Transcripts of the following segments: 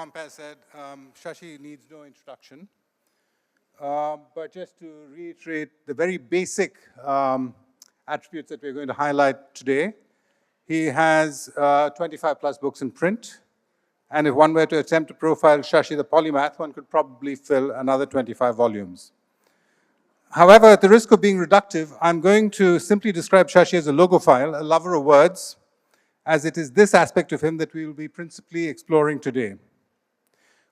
Compare said, Shashi needs no introduction. But just to reiterate the very basic attributes that we're going to highlight today, he has 25 plus books in print. And if one were to attempt to profile Shashi the polymath, one could probably fill another 25 volumes. However, at the risk of being reductive, I'm going to simply describe Shashi as a logophile, a lover of words, as it is this aspect of him that we will be principally exploring today.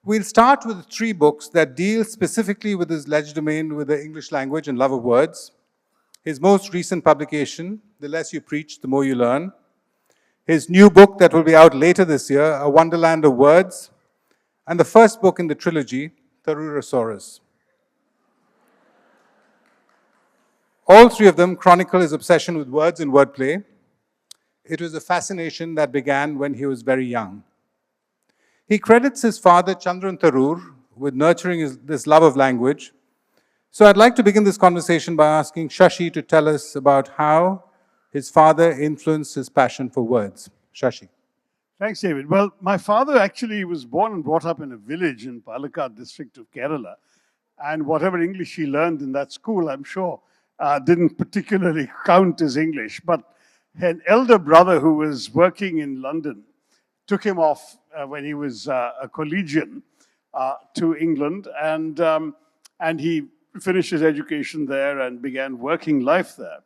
We'll start with 3 books that deal specifically with his legerdemain with the English language and love of words. His most recent publication, The Less You Preach, The More You Learn. His new book that will be out later this year, A Wonderland of Words. And the first book in the trilogy, Tharoorosaurus. All 3 of them chronicle his obsession with words and wordplay. It was a fascination that began when he was very young. He credits his father, Chandran Tharoor, with nurturing this love of language. So I'd like to begin this conversation by asking Shashi to tell us about how his father influenced his passion for words. Shashi. Thanks, David. Well, my father actually was born and brought up in a village in Palakkad district of Kerala. And whatever English he learned in that school, I'm sure, didn't particularly count as English. But an elder brother who was working in London took him off when he was a collegian to England, and he finished his education there and began working life there.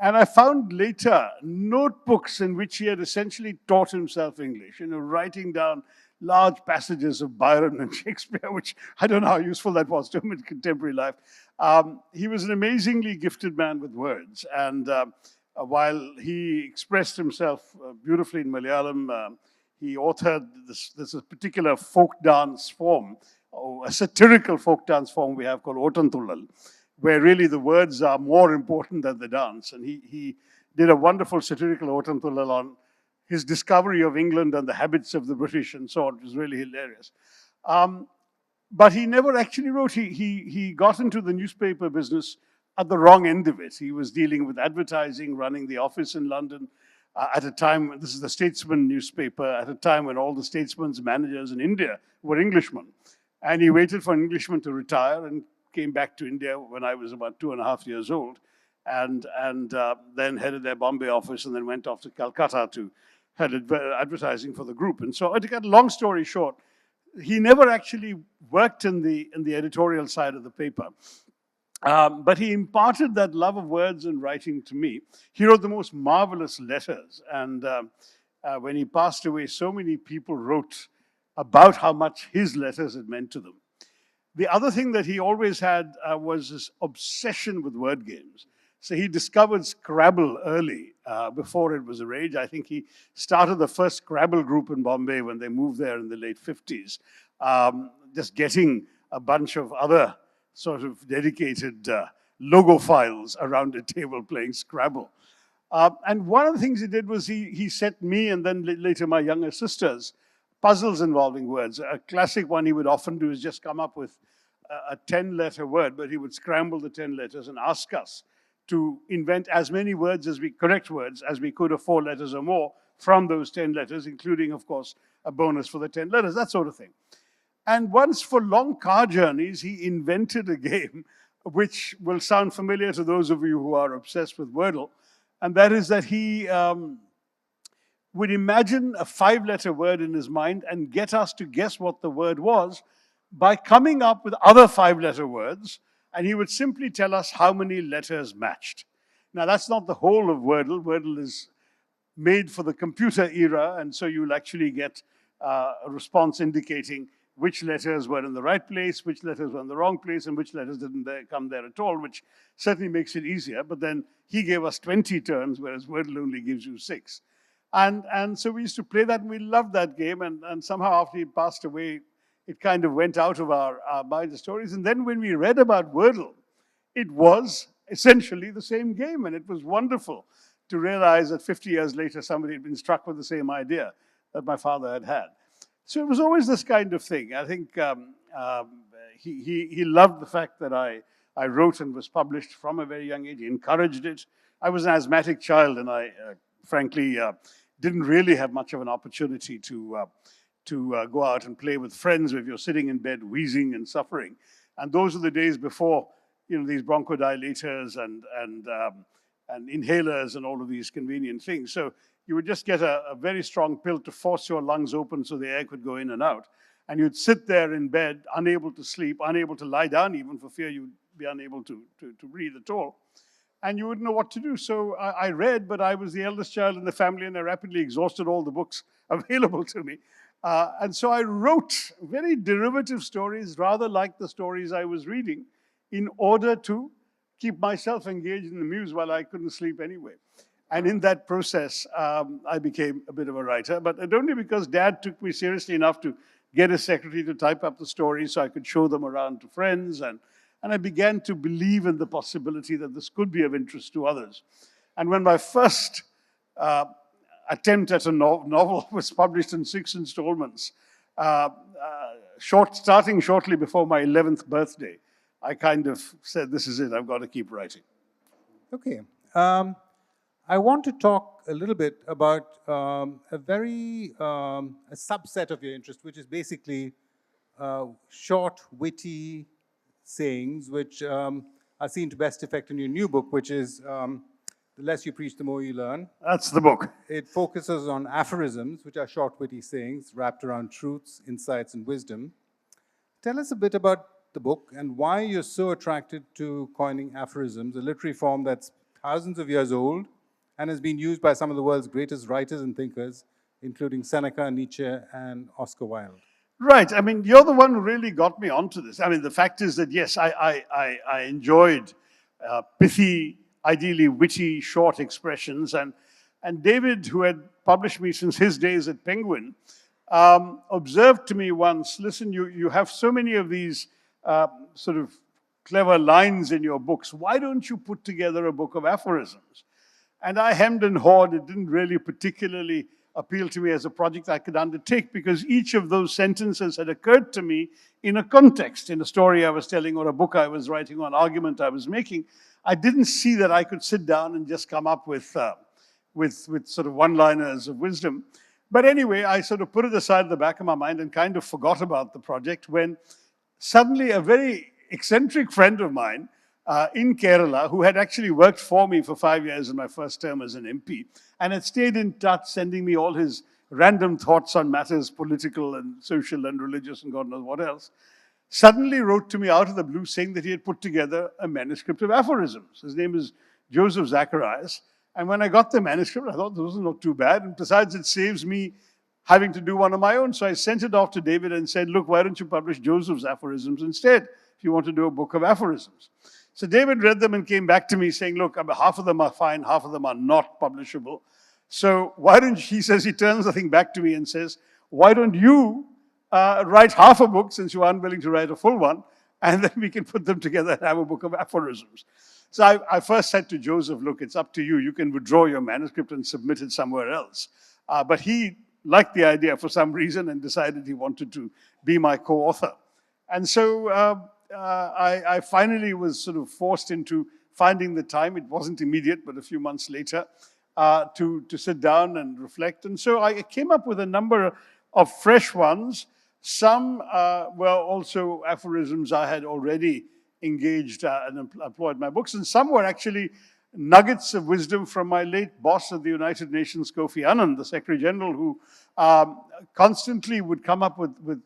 And I found later notebooks in which he had essentially taught himself English, writing down large passages of Byron and Shakespeare, which I don't know how useful that was to him in contemporary life. He was an amazingly gifted man with words, and while he expressed himself beautifully in Malayalam, he authored this particular folk dance form, or a satirical folk dance form we have called Otantullal, where really the words are more important than the dance. And he did a wonderful satirical Otantullal on his discovery of England and the habits of the British and so on. It was really hilarious. But he never actually wrote. He got into the newspaper business at the wrong end of it. He was dealing with advertising, running the office in London, at a time, this is the Statesman newspaper, at a time when all the statesmen's managers in India were Englishmen. And he waited for an Englishman to retire and came back to India when I was about 2.5 years old, and then headed their Bombay office and then went off to Calcutta to head advertising for the group. And so, to cut a long story short, he never actually worked in the editorial side of the paper. But he imparted that love of words and writing to me. He wrote the most marvelous letters. And when he passed away, so many people wrote about how much his letters had meant to them. The other thing that he always had was this obsession with word games. So he discovered Scrabble early, before it was a rage. I think he started the first Scrabble group in Bombay when they moved there in the late 50s, just getting a bunch of other sort of dedicated logophiles around a table playing Scrabble. And one of the things he did was he set me and then later my younger sisters puzzles involving words. A classic one he would often do is just come up with a 10-letter word, but he would scramble the 10 letters and ask us to invent as many words as correct words as we could of 4 letters or more from those 10 letters, including, of course, a bonus for the 10 letters, that sort of thing. And once, for long car journeys, he invented a game which will sound familiar to those of you who are obsessed with Wordle, and that is that he would imagine a 5-letter word in his mind and get us to guess what the word was by coming up with other 5-letter words, and he would simply tell us how many letters matched. Now, that's not the whole of Wordle. Wordle is made for the computer era, and so you'll actually get a response indicating which letters were in the right place, which letters were in the wrong place, and which letters didn't come there at all, which certainly makes it easier. But then he gave us 20 turns, whereas Wordle only gives you 6. And so we used to play that, and we loved that game. And somehow after he passed away, it kind of went out of our minds, the stories. And then when we read about Wordle, it was essentially the same game. And it was wonderful to realize that 50 years later, somebody had been struck with the same idea that my father had had. So it was always this kind of thing. I think he loved the fact that I wrote and was published from a very young age. He encouraged it. I was an asthmatic child, and I frankly didn't really have much of an opportunity to go out and play with friends if you're sitting in bed wheezing and suffering. And those are the days before, these bronchodilators and inhalers and all of these convenient things. So you would just get a very strong pill to force your lungs open so the air could go in and out. And you'd sit there in bed, unable to sleep, unable to lie down even for fear you'd be unable to breathe at all. And you wouldn't know what to do. So I read, but I was the eldest child in the family and I rapidly exhausted all the books available to me. And so I wrote very derivative stories, rather like the stories I was reading, in order to keep myself engaged in the muse while I couldn't sleep anyway. And in that process, I became a bit of a writer, but only because Dad took me seriously enough to get a secretary to type up the stories so I could show them around to friends. And I began to believe in the possibility that this could be of interest to others. And when my first attempt at a novel was published in 6 installments, starting shortly before my 11th birthday, I kind of said, this is it, I've got to keep writing. Okay. I want to talk a little bit about a subset of your interest, which is basically short, witty sayings, which are seen to best effect in your new book, which is The Less You Preach, the More You Learn. That's the book. It focuses on aphorisms, which are short, witty sayings wrapped around truths, insights, and wisdom. Tell us a bit about the book and why you're so attracted to coining aphorisms, a literary form that's thousands of years old and has been used by some of the world's greatest writers and thinkers, including Seneca, Nietzsche, and Oscar Wilde. Right. I mean, you're the one who really got me onto this. I mean, the fact is that, yes, I enjoyed pithy, ideally witty, short expressions. And David, who had published me since his days at Penguin, observed to me once, listen, you have so many of these sort of clever lines in your books. Why don't you put together a book of aphorisms? And I hemmed and hawed. It didn't really particularly appeal to me as a project I could undertake because each of those sentences had occurred to me in a context, in a story I was telling or a book I was writing or an argument I was making. I didn't see that I could sit down and just come up with sort of one-liners of wisdom. But anyway, I sort of put it aside at the back of my mind and kind of forgot about the project when suddenly a very eccentric friend of mine in Kerala, who had actually worked for me for 5 years in my first term as an MP, and had stayed in touch, sending me all his random thoughts on matters political and social and religious and God knows what else, suddenly wrote to me out of the blue saying that he had put together a manuscript of aphorisms. His name is Joseph Zacharias. And when I got the manuscript, I thought this was not too bad. And besides, it saves me having to do one of my own. So I sent it off to David and said, look, why don't you publish Joseph's aphorisms instead, if you want to do a book of aphorisms? So David read them and came back to me saying, look, half of them are fine, half of them are not publishable. So why don't, he says, he turns the thing back to me and says, why don't you write half a book since you aren't willing to write a full one, and then we can put them together and have a book of aphorisms. So I first said to Joseph, look, it's up to you. You can withdraw your manuscript and submit it somewhere else. But he liked the idea for some reason and decided he wanted to be my co-author. And so I finally was sort of forced into finding the time. It wasn't immediate, but a few months later, to sit down and reflect. And so I came up with a number of fresh ones. Some were also aphorisms I had already engaged and employed in my books, and some were actually nuggets of wisdom from my late boss at the United Nations, Kofi Annan, the Secretary General, who constantly would come up with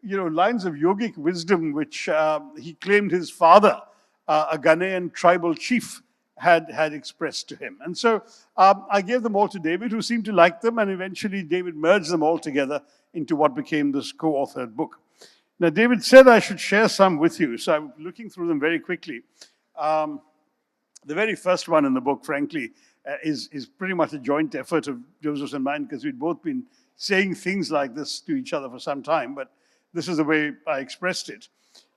lines of yogic wisdom, which he claimed his father, a Ghanaian tribal chief, had expressed to him. And so I gave them all to David, who seemed to like them, and eventually David merged them all together into what became this co-authored book. Now, David said I should share some with you, so I'm looking through them very quickly. The very first one in the book, frankly, is pretty much a joint effort of Joseph's and mine, because we'd both been saying things like this to each other for some time, but this is the way I expressed it.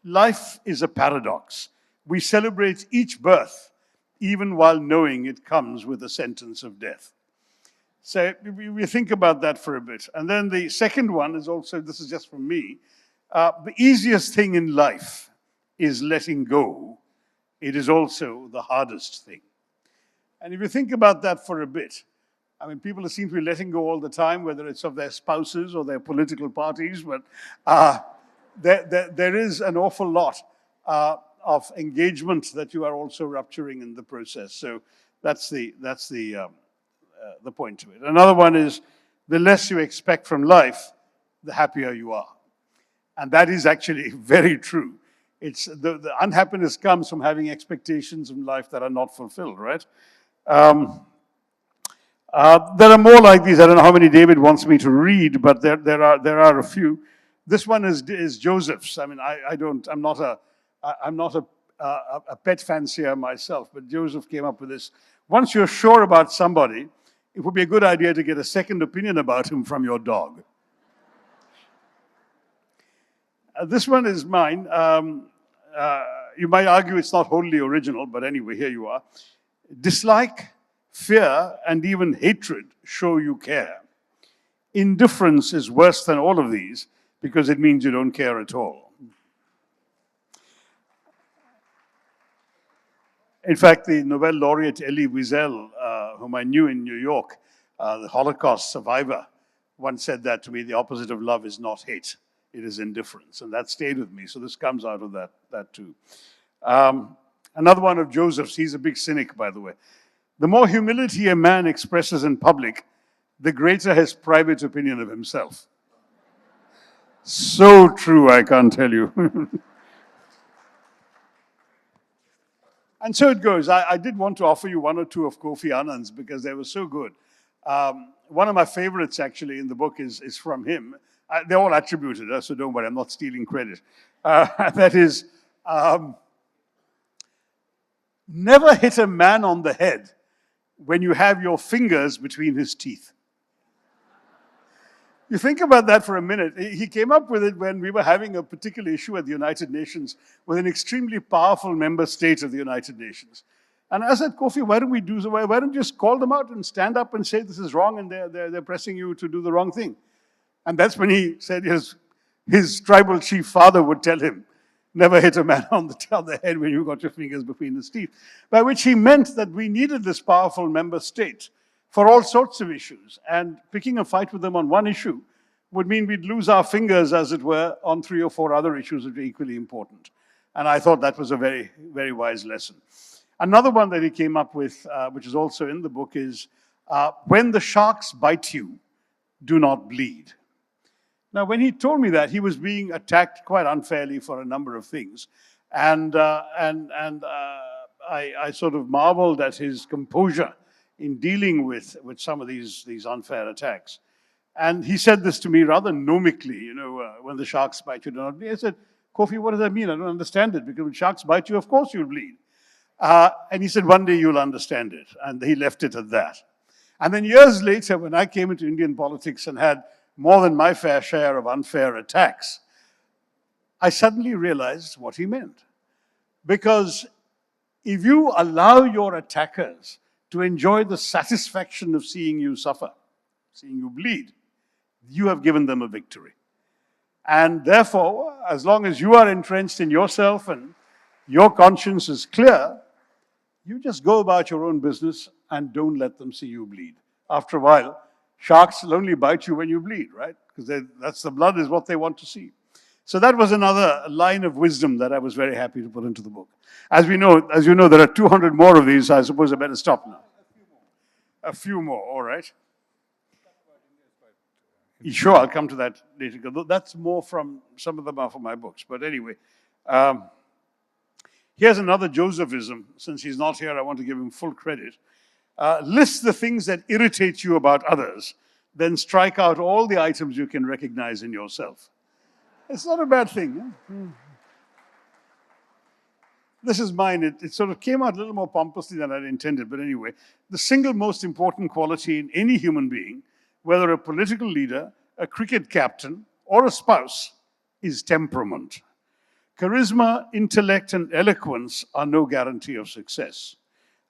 Life is a paradox. We celebrate each birth, even while knowing it comes with a sentence of death. So we think about that for a bit. And then the second one is also, this is just from me, the easiest thing in life is letting go. It is also the hardest thing. And if you think about that for a bit, I mean, people seem to be letting go all the time, whether it's of their spouses or their political parties, but there is an awful lot of engagement that you are also rupturing in the process. So that's the point to it. Another one is, the less you expect from life, the happier you are. And that is actually very true. It's the unhappiness comes from having expectations in life that are not fulfilled, right? There are more like these. I don't know how many David wants me to read, but there are a few. This one is Joseph's. I mean, I'm not a pet fancier myself, but Joseph came up with this. Once you're sure about somebody, it would be a good idea to get a second opinion about him from your dog. This one is mine. You might argue it's not wholly original, but anyway, here you are. Dislike, fear, and even hatred show you care. Indifference is worse than all of these because it means you don't care at all. In fact, the Nobel laureate Elie Wiesel, whom I knew in New York, the Holocaust survivor, once said that to me: the opposite of love is not hate, it is indifference. And that stayed with me. So this comes out of that too. Another one of Joseph's, he's a big cynic, by the way. The more humility a man expresses in public, the greater his private opinion of himself. So true, I can't tell you. And so it goes. I did want to offer you one or two of Kofi Annan's because they were so good. One of my favorites, actually, in the book is from him. They're all attributed, so don't worry, I'm not stealing credit. That is, never hit a man on the head when you have your fingers between his teeth. You think about that for a minute. He came up with it when we were having a particular issue at the United Nations with an extremely powerful member state of the United Nations. And I said, Kofi, why don't we do so? Why don't you just call them out and stand up and say this is wrong and they're pressing you to do the wrong thing? And that's when he said his tribal chief father would tell him, never hit a man on the head when you got your fingers between his teeth. By which he meant that we needed this powerful member state for all sorts of issues. And picking a fight with them on one issue would mean we'd lose our fingers, as it were, on 3 or 4 other issues that were equally important. And I thought that was a very, very wise lesson. Another one that he came up with, which is also in the book, is when the sharks bite you, do not bleed. Now, when he told me that, he was being attacked quite unfairly for a number of things. And I sort of marveled at his composure in dealing with some of these unfair attacks. And he said this to me rather gnomically, when the sharks bite you, do not bleed. I said, Kofi, what does that mean? I don't understand it, because when sharks bite you, of course you'll bleed. And he said, one day you'll understand it. And he left it at that. And then years later, when I came into Indian politics and had more than my fair share of unfair attacks, I suddenly realized what he meant. Because if you allow your attackers to enjoy the satisfaction of seeing you suffer, seeing you bleed, you have given them a victory. And therefore, as long as you are entrenched in yourself and your conscience is clear, you just go about your own business and don't let them see you bleed. After a while, sharks will only bite you when you bleed, right? Because that's the blood is what they want to see. So that was another line of wisdom that I was very happy to put into the book. As you know, there are 200 more of these. I suppose I better stop now. A few more, all right. Sure, I'll come to that later. That's more from, some of them are from my books. But anyway, here's another Josephism. Since he's not here, I want to give him full credit. List the things that irritate you about others, then strike out all the items you can recognize in yourself. It's not a bad thing. Huh? This is mine. It sort of came out a little more pompously than I'd intended. But anyway, the single most important quality in any human being, whether a political leader, a cricket captain, or a spouse, is temperament. Charisma, intellect, and eloquence are no guarantee of success.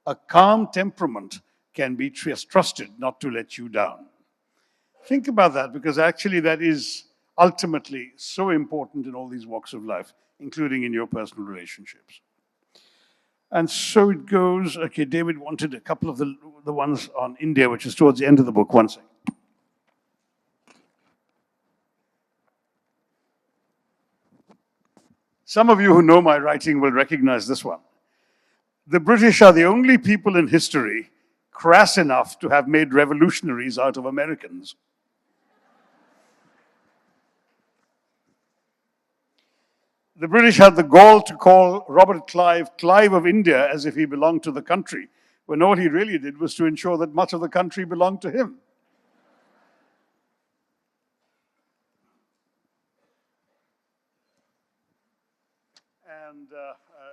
A calm temperament can be trusted not to let you down. Think about that, because actually that is ultimately so important in all these walks of life, including in your personal relationships. And so it goes. Okay, David wanted a couple of the ones on India, which is towards the end of the book. One second. Some of you who know my writing will recognize this one. The British are the only people in history crass enough to have made revolutionaries out of Americans. The British had the gall to call Robert Clive Clive of India as if he belonged to the country, when all he really did was to ensure that much of the country belonged to him. And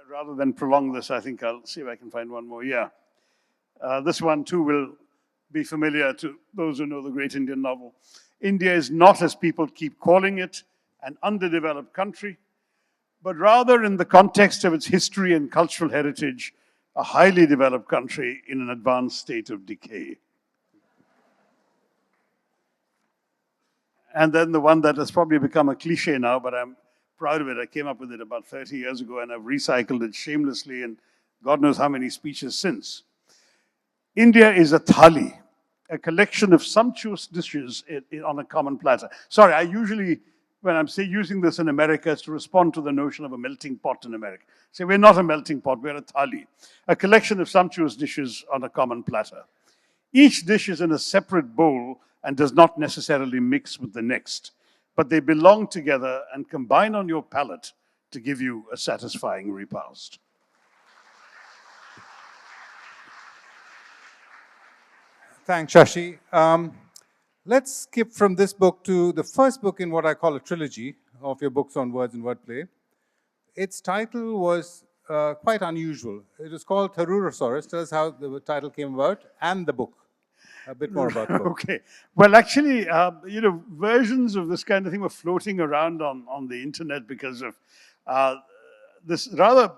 rather than prolong this, I think I'll see if I can find one more. Yeah. This one too will be familiar to those who know the great Indian novel. India is not, as people keep calling it, an underdeveloped country, but rather in the context of its history and cultural heritage, a highly developed country in an advanced state of decay. And then the one that has probably become a cliche now, but I'm proud of it. I came up with it about 30 years ago, and I've recycled it shamelessly in God knows how many speeches since. India is a thali, a collection of sumptuous dishes on a common platter. Sorry, I usually, when I'm using this in America, it's to respond to the notion of a melting pot in America. Say, we're not a melting pot, we're a thali, a collection of sumptuous dishes on a common platter. Each dish is in a separate bowl and does not necessarily mix with the next, but they belong together and combine on your palate to give you a satisfying repast. Thanks, Shashi. Let's skip from this book to the first book in what I call a trilogy of your books on words and wordplay. Its title was quite unusual. It was called Tharoorosaurus. Tell us how the title came about and the book. A bit more about the book. Okay. Well, actually, versions of this kind of thing were floating around on the internet because of this rather,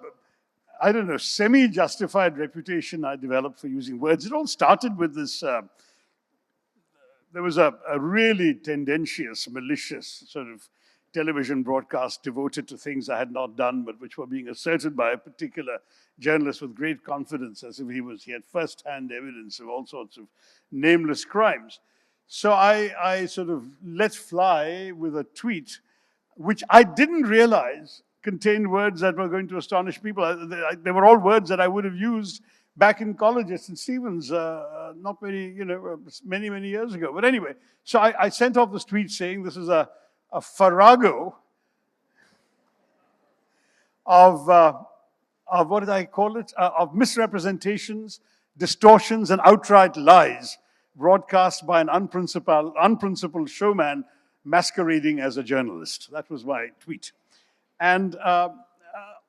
I don't know, semi-justified reputation I developed for using words. It all started with this, there was a really tendentious, malicious sort of television broadcast devoted to things I had not done, but which were being asserted by a particular journalist with great confidence, as if he had first-hand evidence of all sorts of nameless crimes. So I sort of let fly with a tweet, which I didn't realize contained words that were going to astonish people. They were all words that I would have used back in college at St. Stephen's, not many, many years ago. But anyway, so I sent off this tweet saying this is a farrago of what did I call it? Of misrepresentations, distortions, and outright lies broadcast by an unprincipled showman masquerading as a journalist. That was my tweet. And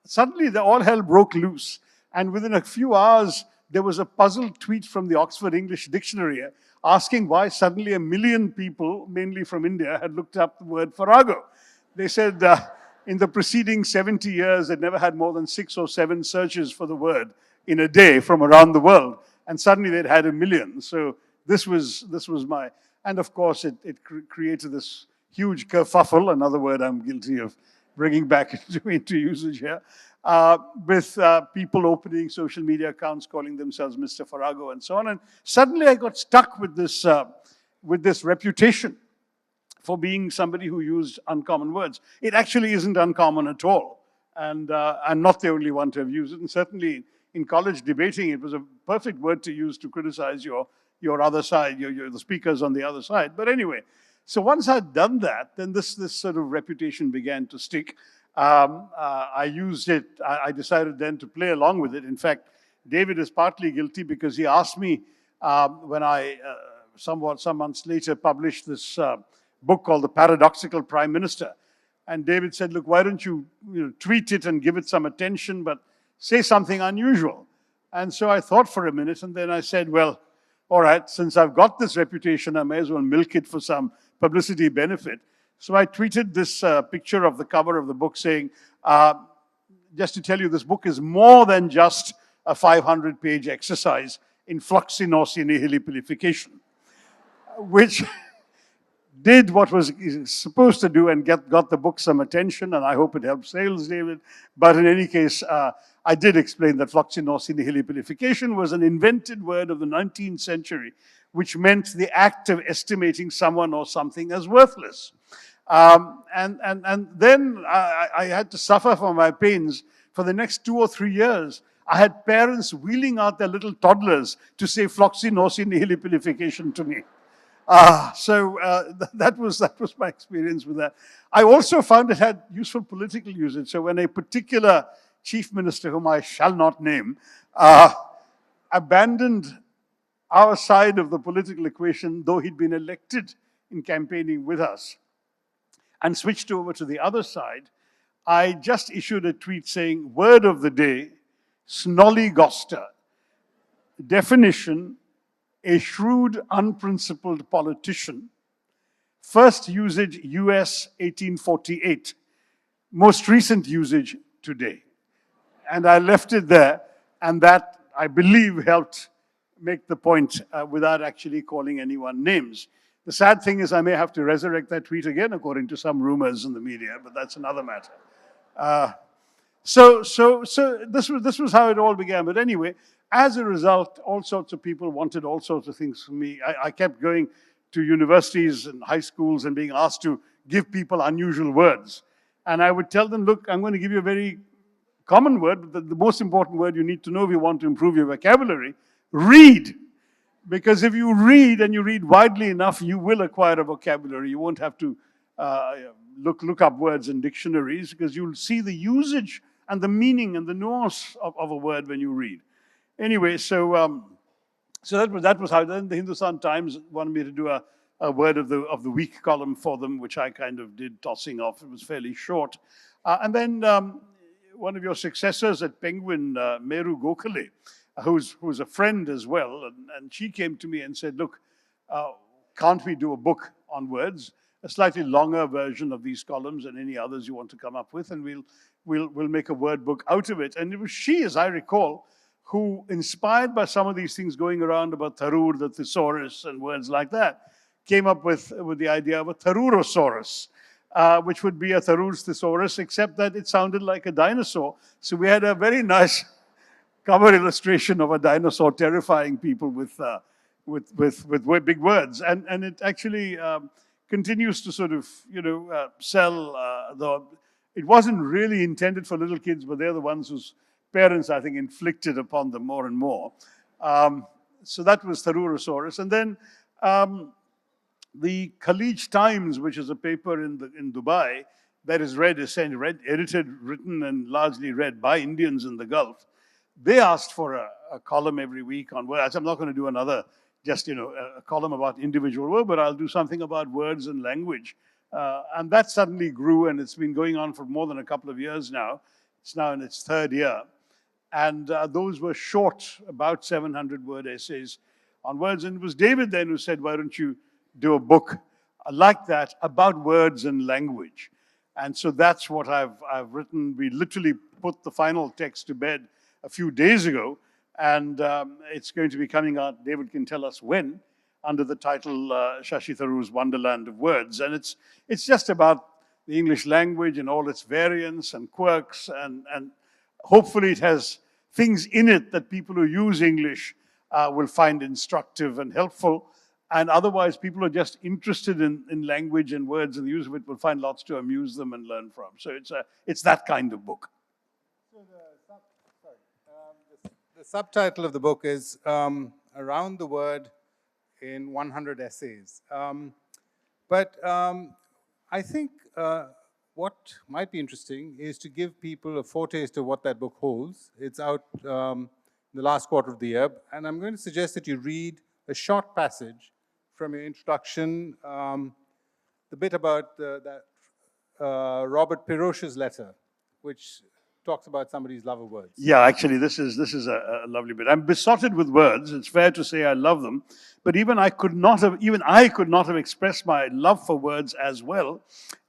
suddenly, all hell broke loose. And within a few hours, there was a puzzled tweet from the Oxford English Dictionary asking why suddenly 1 million people, mainly from India, had looked up the word farrago. They said in the preceding 70 years, they'd never had more than 6 or 7 searches for the word in a day from around the world. And suddenly they'd had 1 million. So this was my, and of course it created this huge kerfuffle, another word I'm guilty of bringing back into usage here, with people opening social media accounts calling themselves Mr. Farrago and so on. And suddenly I got stuck with this reputation for being somebody who used uncommon words. It actually isn't uncommon at all. And I'm not the only one to have used it. And certainly in college debating, it was a perfect word to use to criticize your other side, the speakers on the other side. But anyway, so once I'd done that, then this sort of reputation began to stick. I used it, I decided then to play along with it. In fact, David is partly guilty because he asked me when I, some months later, published this book called The Paradoxical Prime Minister. And David said, look, why don't you tweet it and give it some attention, but say something unusual. And so I thought for a minute, and then I said, well, all right, since I've got this reputation, I may as well milk it for some publicity benefit. So I tweeted this picture of the cover of the book saying, just to tell you, this book is more than just a 500-page exercise in fluxi nisi nihili pilification, which did what was supposed to do and got the book some attention, and I hope it helped sales, David. But in any case, I did explain that floccinosinihilipilification was an invented word of the 19th century, which meant the act of estimating someone or something as worthless. And then I had to suffer for my pains for the next 2 or 3 years. I had parents wheeling out their little toddlers to say floccinosinihilipilification to me. That was my experience with that. I also found it had useful political usage. So when a particular chief minister, whom I shall not name, abandoned our side of the political equation, though he'd been elected in campaigning with us, and switched over to the other side, I just issued a tweet saying, word of the day, snollygoster. Definition, a shrewd, unprincipled politician. First usage, US 1848. Most recent usage, today. And I left it there, and that, I believe, helped make the point without actually calling anyone names. The sad thing is I may have to resurrect that tweet again, according to some rumors in the media, but that's another matter. So this was how it all began. But anyway, as a result, all sorts of people wanted all sorts of things from me. I kept going to universities and high schools and being asked to give people unusual words. And I would tell them, look, I'm going to give you a very common word, but the most important word you need to know if you want to improve your vocabulary, read. Because if you read and you read widely enough, you will acquire a vocabulary. You won't have to look up words in dictionaries, because you'll see the usage and the meaning and the nuance of a word when you read. Anyway, so that was how. Then the Hindustan Times wanted me to do a word of the week column for them, which I kind of did, tossing off. It was fairly short. And then one of your successors at Penguin, Meru Gokhale, who's a friend as well, and she came to me and said, look, can't we do a book on words, a slightly longer version of these columns and any others you want to come up with, and we'll make a word book out of it. And it was she, as I recall, who, inspired by some of these things going around about Tharoor, the thesaurus, and words like that, came up with the idea of a Tharoorosaurus, which would be a Tharoor's thesaurus, except that it sounded like a dinosaur. So we had a very nice cover illustration of a dinosaur terrifying people with big words, and it actually continues to sort of sell. Though it wasn't really intended for little kids, but they're the ones whose parents, I think, inflicted upon them more and more. So that was Tharoorosaurus, and then the Khalij Times, which is a paper in Dubai that is edited, written, and largely read by Indians in the Gulf. They asked for a column every week on words. I'm not going to do another, just a column about individual word, but I'll do something about words and language. And that suddenly grew, and it's been going on for more than a couple of years now. It's now in its 3rd year. And those were short, about 700-word essays on words. And it was David then who said, why don't you do a book like that about words and language? And so that's what I've written. We literally put the final text to bed a few days ago, and it's going to be coming out, David can tell us when, under the title Shashi Tharoor's Wonderland of Words. And it's just about the English language and all its variants and quirks, and hopefully it has things in it that people who use English will find instructive and helpful, and otherwise people who are just interested in language and words and the use of it will find lots to amuse them and learn from. So it's that kind of book. So the subtitle of the book is Around the Word in 100 Essays. But I think what might be interesting is to give people a foretaste of what that book holds. It's out the last quarter of the year, and I'm going to suggest that you read a short passage from your introduction, the bit about that Robert Piroche's letter, which talks about somebody's love of words. Yeah, actually, this is a lovely bit. I'm besotted with words. It's fair to say I love them, but even I could not have expressed my love for words as well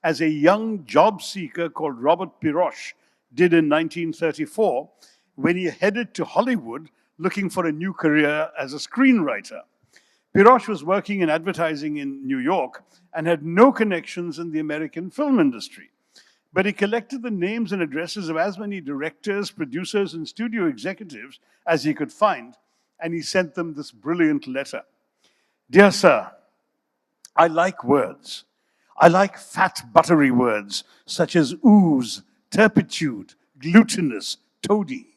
as a young job seeker called Robert Piroche did in 1934 when he headed to Hollywood looking for a new career as a screenwriter. Pirosh was working in advertising in New York and had no connections in the American film industry. But he collected the names and addresses of as many directors, producers, and studio executives as he could find, and he sent them this brilliant letter. Dear sir, I like words. I like fat, buttery words such as ooze, turpitude, glutinous, toady.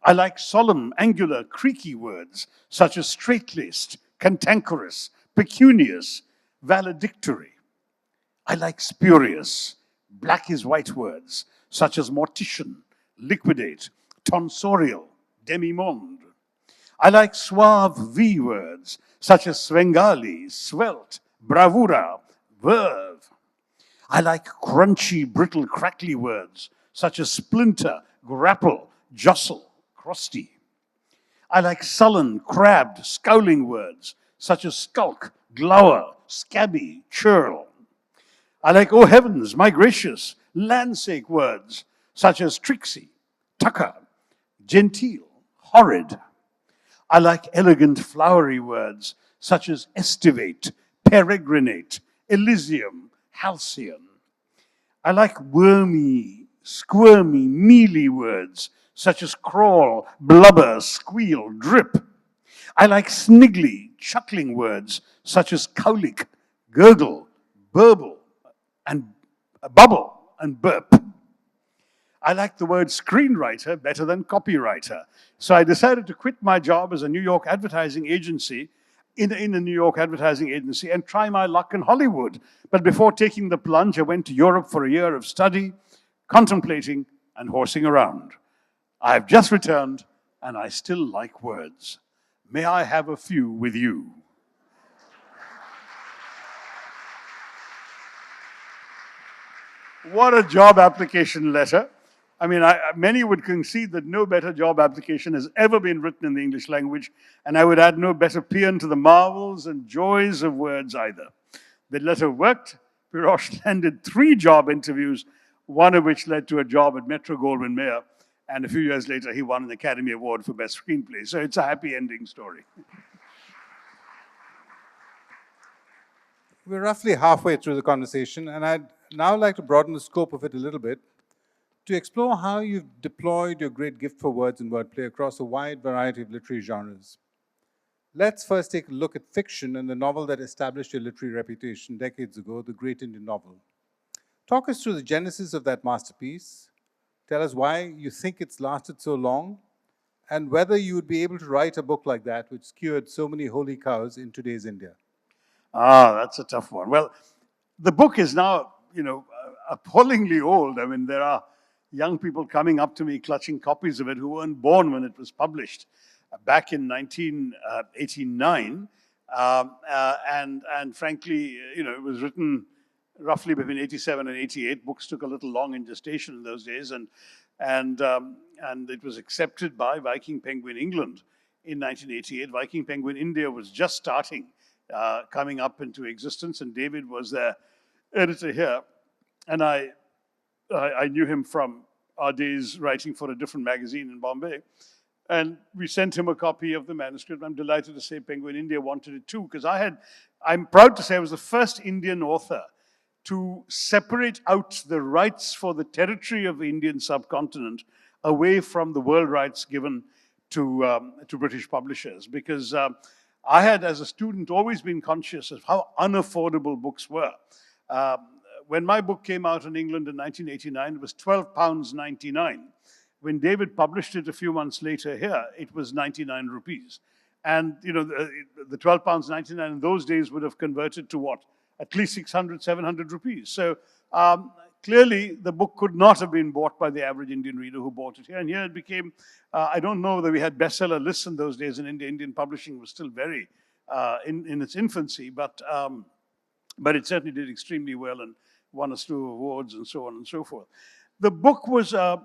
I like solemn, angular, creaky words such as straight-laced, cantankerous, pecunious, valedictory. I like spurious, black is white words such as mortician, liquidate, tonsorial, demimonde. I like suave V words such as Svengali, svelte, bravura, verve. I like crunchy, brittle, crackly words such as splinter, grapple, jostle, crusty. I like sullen, crabbed, scowling words such as skulk, glower, scabby, churl. I like, oh heavens, my gracious, landsake words such as tricksy, tucker, genteel, horrid. I like elegant, flowery words such as estivate, peregrinate, elysium, halcyon. I like wormy, squirmy, mealy words such as crawl, blubber, squeal, drip. I like sniggly, chuckling words such as cowlick, gurgle, burble, and bubble, and burp. I like the word screenwriter better than copywriter. So I decided to quit my job as a New York advertising agency, in a New York advertising agency, and try my luck in Hollywood. But before taking the plunge, I went to Europe for a year of study, contemplating, and horsing around. I have just returned, and I still like words. May I have a few with you? What a job application letter. I mean, many would concede that no better job application has ever been written in the English language, and I would add no better paean to the marvels and joys of words either. The letter worked. Pirosh landed 3 job interviews, one of which led to a job at Metro-Goldwyn-Mayer, and a few years later, he won an Academy Award for Best Screenplay. So it's a happy ending story. We're roughly halfway through the conversation, and I'd now like to broaden the scope of it a little bit to explore how you've deployed your great gift for words and wordplay across a wide variety of literary genres. Let's first take a look at fiction and the novel that established your literary reputation decades ago, the Great Indian Novel. Talk us through the genesis of that masterpiece. Tell us why you think it's lasted so long, and whether you would be able to write a book like that, which skewered so many holy cows in today's India. Ah, that's a tough one. Well, the book is now, appallingly old. I mean, there are young people coming up to me clutching copies of it who weren't born when it was published back in 1989. And frankly, it was written roughly between 87 and 88. Books took a little long in gestation in those days, and it was accepted by Viking Penguin England in 1988. Viking Penguin India was just starting, coming up into existence, and David was their editor here, and I knew him from our days writing for a different magazine in Bombay, and we sent him a copy of the manuscript. I'm delighted to say Penguin India wanted it too, because I'm proud to say I was the first Indian author to separate out the rights for the territory of the Indian subcontinent away from the world rights given to British publishers, because I had, as a student, always been conscious of how unaffordable books were. When my book came out in England in 1989, it was £12.99. When David published it a few months later here, it was 99 rupees. And the £12.99 in those days would have converted to what? At least 600, 700 rupees. So clearly, the book could not have been bought by the average Indian reader who bought it here. And here it became, I don't know whether we had bestseller lists in those days in India. Indian publishing was still very in its infancy, but it certainly did extremely well and won a slew of awards and so on and so forth. The book was a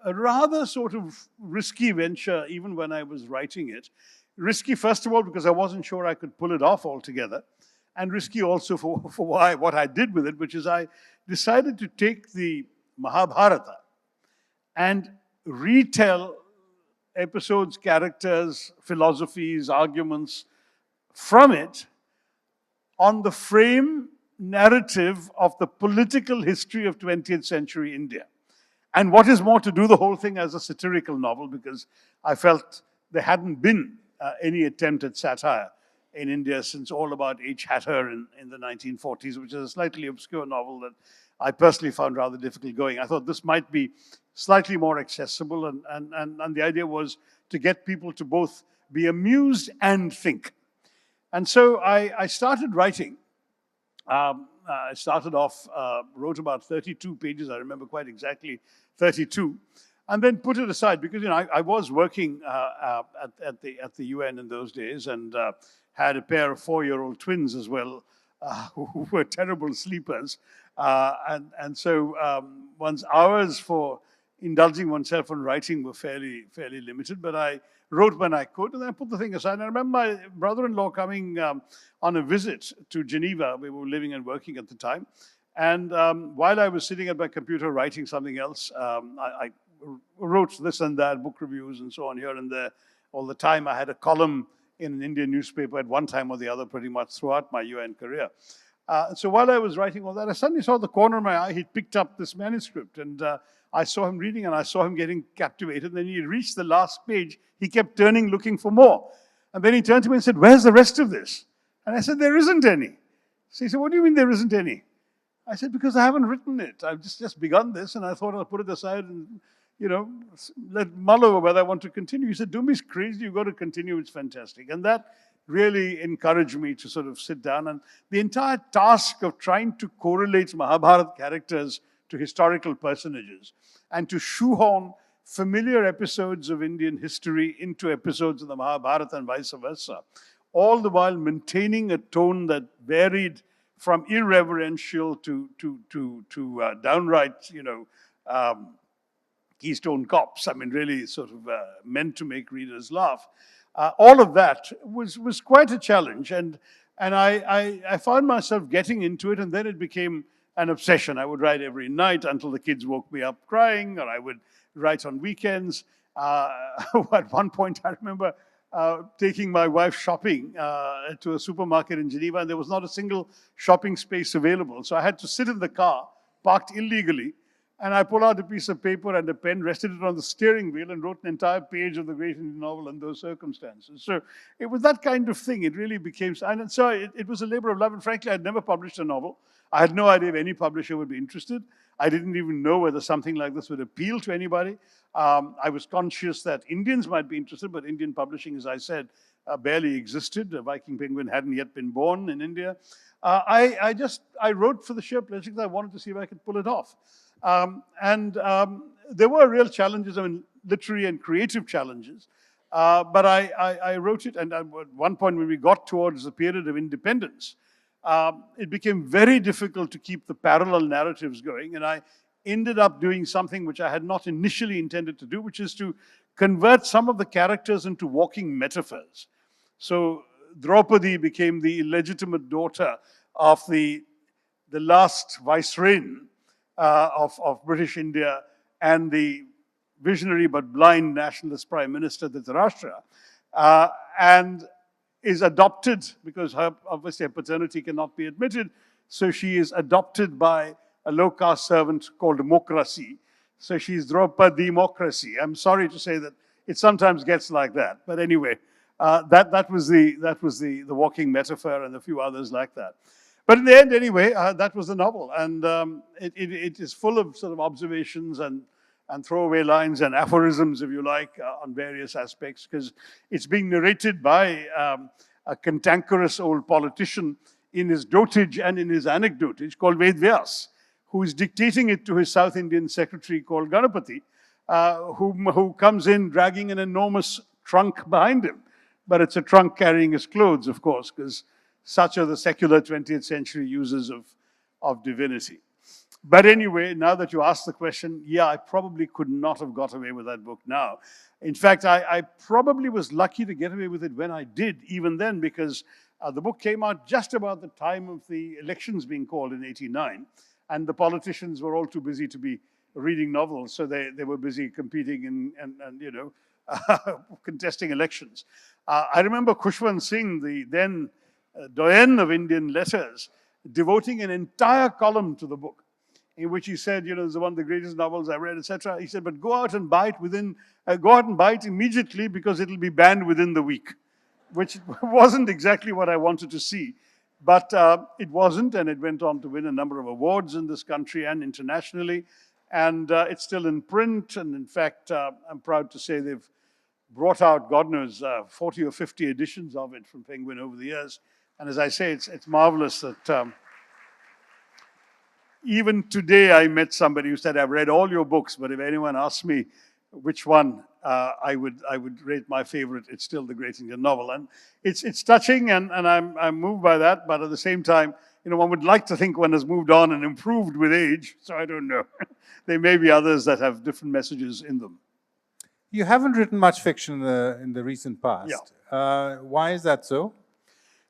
rather sort of risky venture even when I was writing it. Risky, first of all, because I wasn't sure I could pull it off altogether. And risky also for what I did with it, which is I decided to take the Mahabharata and retell episodes, characters, philosophies, arguments from it on the frame narrative of the political history of 20th century India. And what is more, to do the whole thing as a satirical novel, because I felt there hadn't been any attempt at satire in India since All About H. Hatter in the 1940s, which is a slightly obscure novel that I personally found rather difficult going. I thought this might be slightly more accessible, and the idea was to get people to both be amused and think. And so I started writing. I started off, wrote about 32 pages, I remember quite exactly 32, and then put it aside because I was working at the UN in those days, and had a pair of 4-year-old twins as well, who were terrible sleepers, and so one's hours for indulging oneself in writing were fairly limited. But I wrote when I could, and I put the thing aside. And I remember my brother-in-law coming on a visit to Geneva. We were living and working at the time. And while I was sitting at my computer writing something else, I wrote this and that, book reviews and so on here and there all the time. I had a column in an Indian newspaper at one time or the other pretty much throughout my UN career. So while I was writing all that, I suddenly saw the corner of my eye, he'd picked up this manuscript, and I saw him reading, and I saw him getting captivated. And then he reached the last page. He kept turning, looking for more. And then he turned to me and said, "Where's the rest of this?" And I said, "There isn't any." So he said, "What do you mean there isn't any?" I said, "Because I haven't written it. I've just begun this, and I thought I'll put it aside and, let mull over whether I want to continue." He said, "Don't be crazy. You've got to continue. It's fantastic." And that really encouraged me to sort of sit down. And the entire task of trying to correlate Mahabharata characters to historical personages and to shoehorn familiar episodes of Indian history into episodes of the Mahabharata and vice versa, all the while maintaining a tone that varied from irreverential to downright, Keystone Cops. I mean, really sort of meant to make readers laugh. All of that was quite a challenge, and I found myself getting into it, and then it became an obsession. I would write every night until the kids woke me up crying, or I would write on weekends. At one point, I remember taking my wife shopping to a supermarket in Geneva, and there was not a single shopping space available. So I had to sit in the car, parked illegally, and I pulled out a piece of paper and a pen, rested it on the steering wheel, and wrote an entire page of the great Indian novel in those circumstances. So it was that kind of thing. It really became, and so it was a labor of love. And frankly, I'd never published a novel. I had no idea if any publisher would be interested. I didn't even know whether something like this would appeal to anybody. I was conscious that Indians might be interested, but Indian publishing, as I said, barely existed. Viking Penguin hadn't yet been born in India. I wrote for the sheer pleasure because I wanted to see if I could pull it off. There were real challenges, I mean, literary and creative challenges. But I wrote it, and at one point when we got towards the period of independence, it became very difficult to keep the parallel narratives going, and I ended up doing something which I had not initially intended to do, which is to convert some of the characters into walking metaphors. So Draupadi became the illegitimate daughter of the last viceroy of British India and the visionary but blind nationalist Prime Minister Dhritarashtra, and is adopted because obviously her paternity cannot be admitted. So she is adopted by a low-caste servant called Democracy. So she's Draupadi Democracy. I'm sorry to say that it sometimes gets like that, but anyway, that was the walking metaphor and a few others like that. But in the end, anyway, that was the novel, and it is full of sort of observations and throwaway lines and aphorisms, if you like, on various aspects, because it's being narrated by a cantankerous old politician in his dotage and in his anecdotage called Ved Vyas, who is dictating it to his South Indian secretary called Ganapati, who comes in dragging an enormous trunk behind him. But it's a trunk carrying his clothes, of course, because such are the secular 20th century uses of divinity. But anyway, now that you asked the question, yeah, I probably could not have got away with that book now. In fact, I probably was lucky to get away with it when I did, even then, because the book came out just about the time of the elections being called in '89, and the politicians were all too busy to be reading novels, so they were busy competing and contesting elections. I remember Khushwant Singh, the then doyen of Indian letters, devoting an entire column to the book, in which he said, you know, this is one of the greatest novels I read, etc. He said, but go out and buy it immediately because it'll be banned within the week, which wasn't exactly what I wanted to see. But it wasn't, and it went on to win a number of awards in this country and internationally. And it's still in print, and in fact, I'm proud to say they've brought out, God knows, 40 or 50 editions of it from Penguin over the years. And as I say, it's marvelous that even today I met somebody who said, I've read all your books, but if anyone asks me which one I would rate my favorite, it's still the great Indian novel. And it's touching, and I'm moved by that, but at the same time, you know, one would like to think one has moved on and improved with age, so I don't know. There may be others that have different messages in them. You haven't written much fiction in the recent past. Yeah. Why is that so?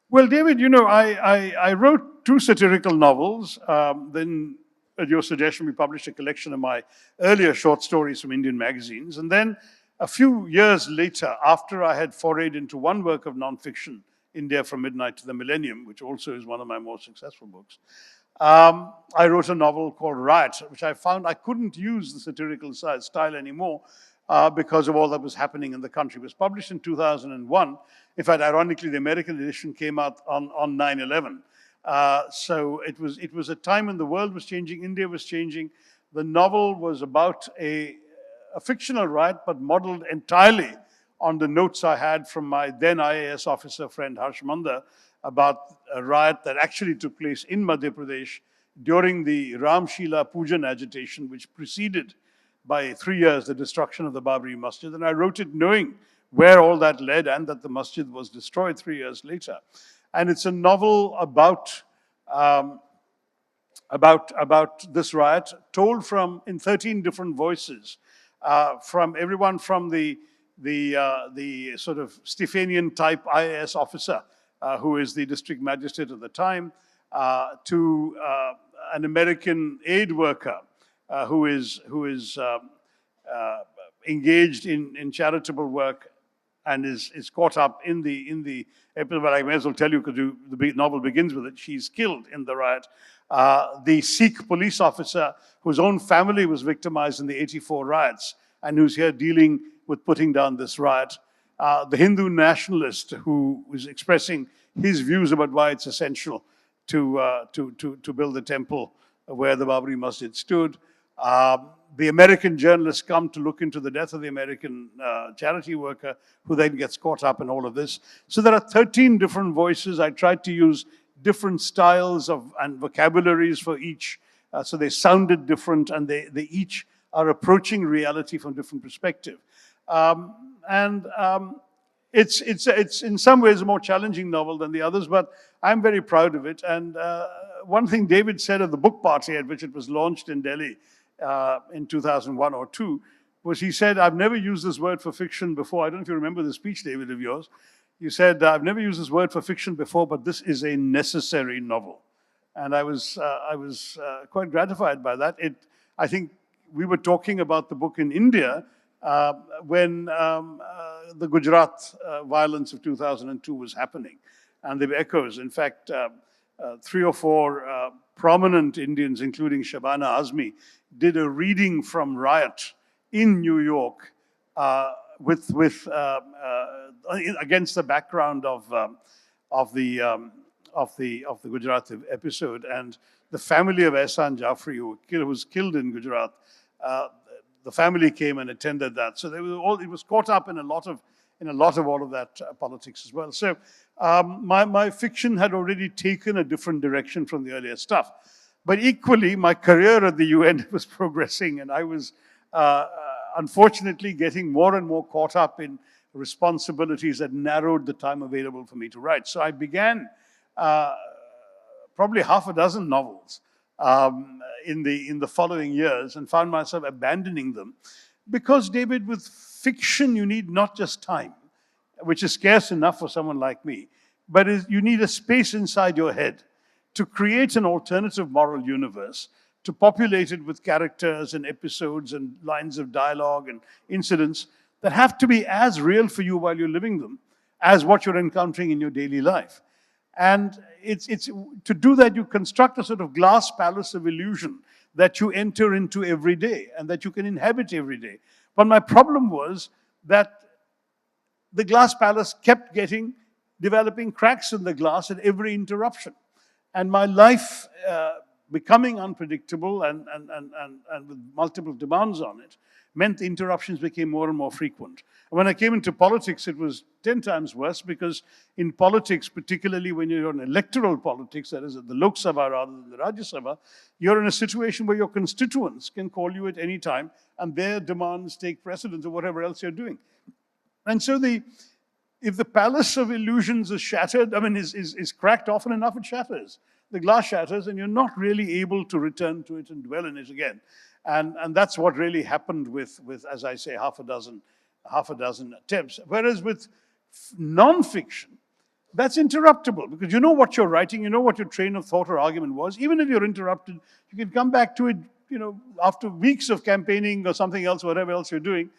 Well, David, you know, I wrote 2 satirical novels. Then, at your suggestion, we published a collection of my earlier short stories from Indian magazines. And then, a few years later, after I had forayed into one work of nonfiction, India from Midnight to the Millennium, which also is one of my more successful books, I wrote a novel called Riot, which I found I couldn't use the satirical style anymore because of all that was happening in the country. It was published in 2001. In fact, ironically, the American edition came out on 9/11. So it was a time when the world was changing, India was changing. The novel was about a fictional riot, but modeled entirely on the notes I had from my then IAS officer friend Harsh Manda about a riot that actually took place in Madhya Pradesh during the Ram Shila Pujan agitation, which preceded by 3 years the destruction of the Babri Masjid. And I wrote it knowing where all that led and that the masjid was destroyed 3 years later. And it's a novel about this riot, told in 13 different voices, from everyone from the sort of Stephanian type IAS officer, who is the district magistrate at the time, to an American aid worker who is engaged in charitable work and is caught up in the episode. But I may as well tell you because the novel begins with it. She's killed in the riot. The Sikh police officer whose own family was victimized in the 84 riots and who's here dealing with putting down this riot. The Hindu nationalist who was expressing his views about why it's essential to build the temple where the Babri Masjid stood. The American journalists come to look into the death of the American charity worker who then gets caught up in all of this. So there are 13 different voices. I tried to use different styles and vocabularies for each. So they sounded different and they each are approaching reality from different perspective. It's in some ways a more challenging novel than the others, but I'm very proud of it. And one thing David said at the book party at which it was launched in Delhi in 2001 or 2 was he said, I've never used this word for fiction before. I don't know if you remember the speech, David, of yours. You said, I've never used this word for fiction before, but this is a necessary novel. And I was quite gratified by that. I think we were talking about the book in India when the Gujarat violence of 2002 was happening. And there were echoes. In fact, 3 or 4 prominent Indians, including Shabana Azmi, did a reading from Riot in New York against the background of the Gujarat episode. And the family of Ehsan Jafri, who was killed in Gujarat, the family came and attended that. So it was caught up in a lot of all of that politics as well. So my fiction had already taken a different direction from the earlier stuff. But equally, my career at the UN was progressing, and I was unfortunately getting more and more caught up in responsibilities that narrowed the time available for me to write. So I began probably half a dozen novels in the following years and found myself abandoning them. Because, David, with fiction, you need not just time, which is scarce enough for someone like me, but you need a space inside your head to create an alternative moral universe, to populate it with characters and episodes and lines of dialogue and incidents that have to be as real for you while you're living them as what you're encountering in your daily life. And it's to do that, you construct a sort of glass palace of illusion that you enter into every day and that you can inhabit every day. But my problem was that the glass palace kept developing cracks in the glass at every interruption. And my life becoming unpredictable and with multiple demands on it meant the interruptions became more and more frequent. And when I came into politics, it was 10 times worse, because in politics, particularly when you're in electoral politics, that is at the Lok Sabha rather than the Rajya Sabha, you're in a situation where your constituents can call you at any time and their demands take precedence of whatever else you're doing. And so if the palace of illusions is shattered, I mean, is cracked often enough, it shatters. The glass shatters and you're not really able to return to it and dwell in it again. And that's what really happened with, as I say, half a dozen attempts. Whereas with non-fiction, that's interruptible, because you know what you're writing, you know what your train of thought or argument was. Even if you're interrupted, you can come back to it, after weeks of campaigning or something else, whatever else you're doing,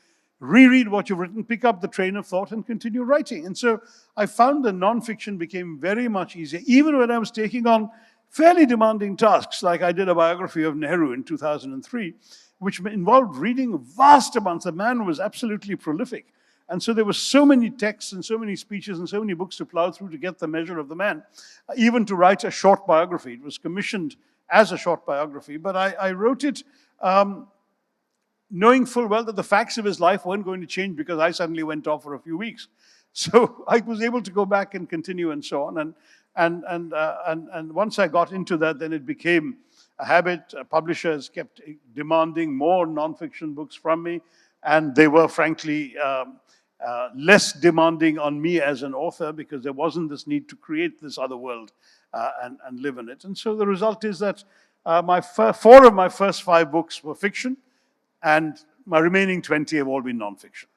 reread what you've written, pick up the train of thought and continue writing. And so I found that non-fiction became very much easier, even when I was taking on fairly demanding tasks, like I did a biography of Nehru in 2003, which involved reading vast amounts. The man was absolutely prolific. And so there were so many texts and so many speeches and so many books to plow through to get the measure of the man, even to write a short biography. It was commissioned as a short biography, but I wrote it knowing full well that the facts of his life weren't going to change because I suddenly went off for a few weeks. So I was able to go back and continue and so on. And once I got into that, then it became a habit. Publishers kept demanding more non-fiction books from me, and they were frankly less demanding on me as an author, because there wasn't this need to create this other world and live in it. And so the result is that four of my first 5 books were fiction, and my remaining 20 have all been non-fiction.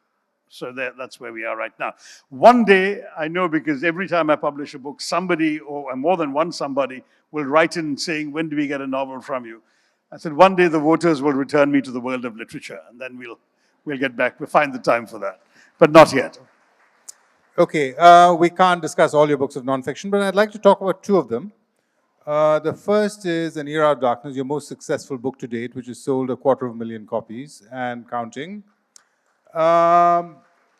So that's where we are right now. One day, I know, because every time I publish a book, somebody, or more than one somebody, will write in saying, when do we get a novel from you? I said, one day the voters will return me to the world of literature, and then we'll get back. We'll find the time for that, but not yet. Okay, we can't discuss all your books of nonfiction, but I'd like to talk about 2 of them. The first is An Era of Darkness, your most successful book to date, which has sold 250,000 copies and counting.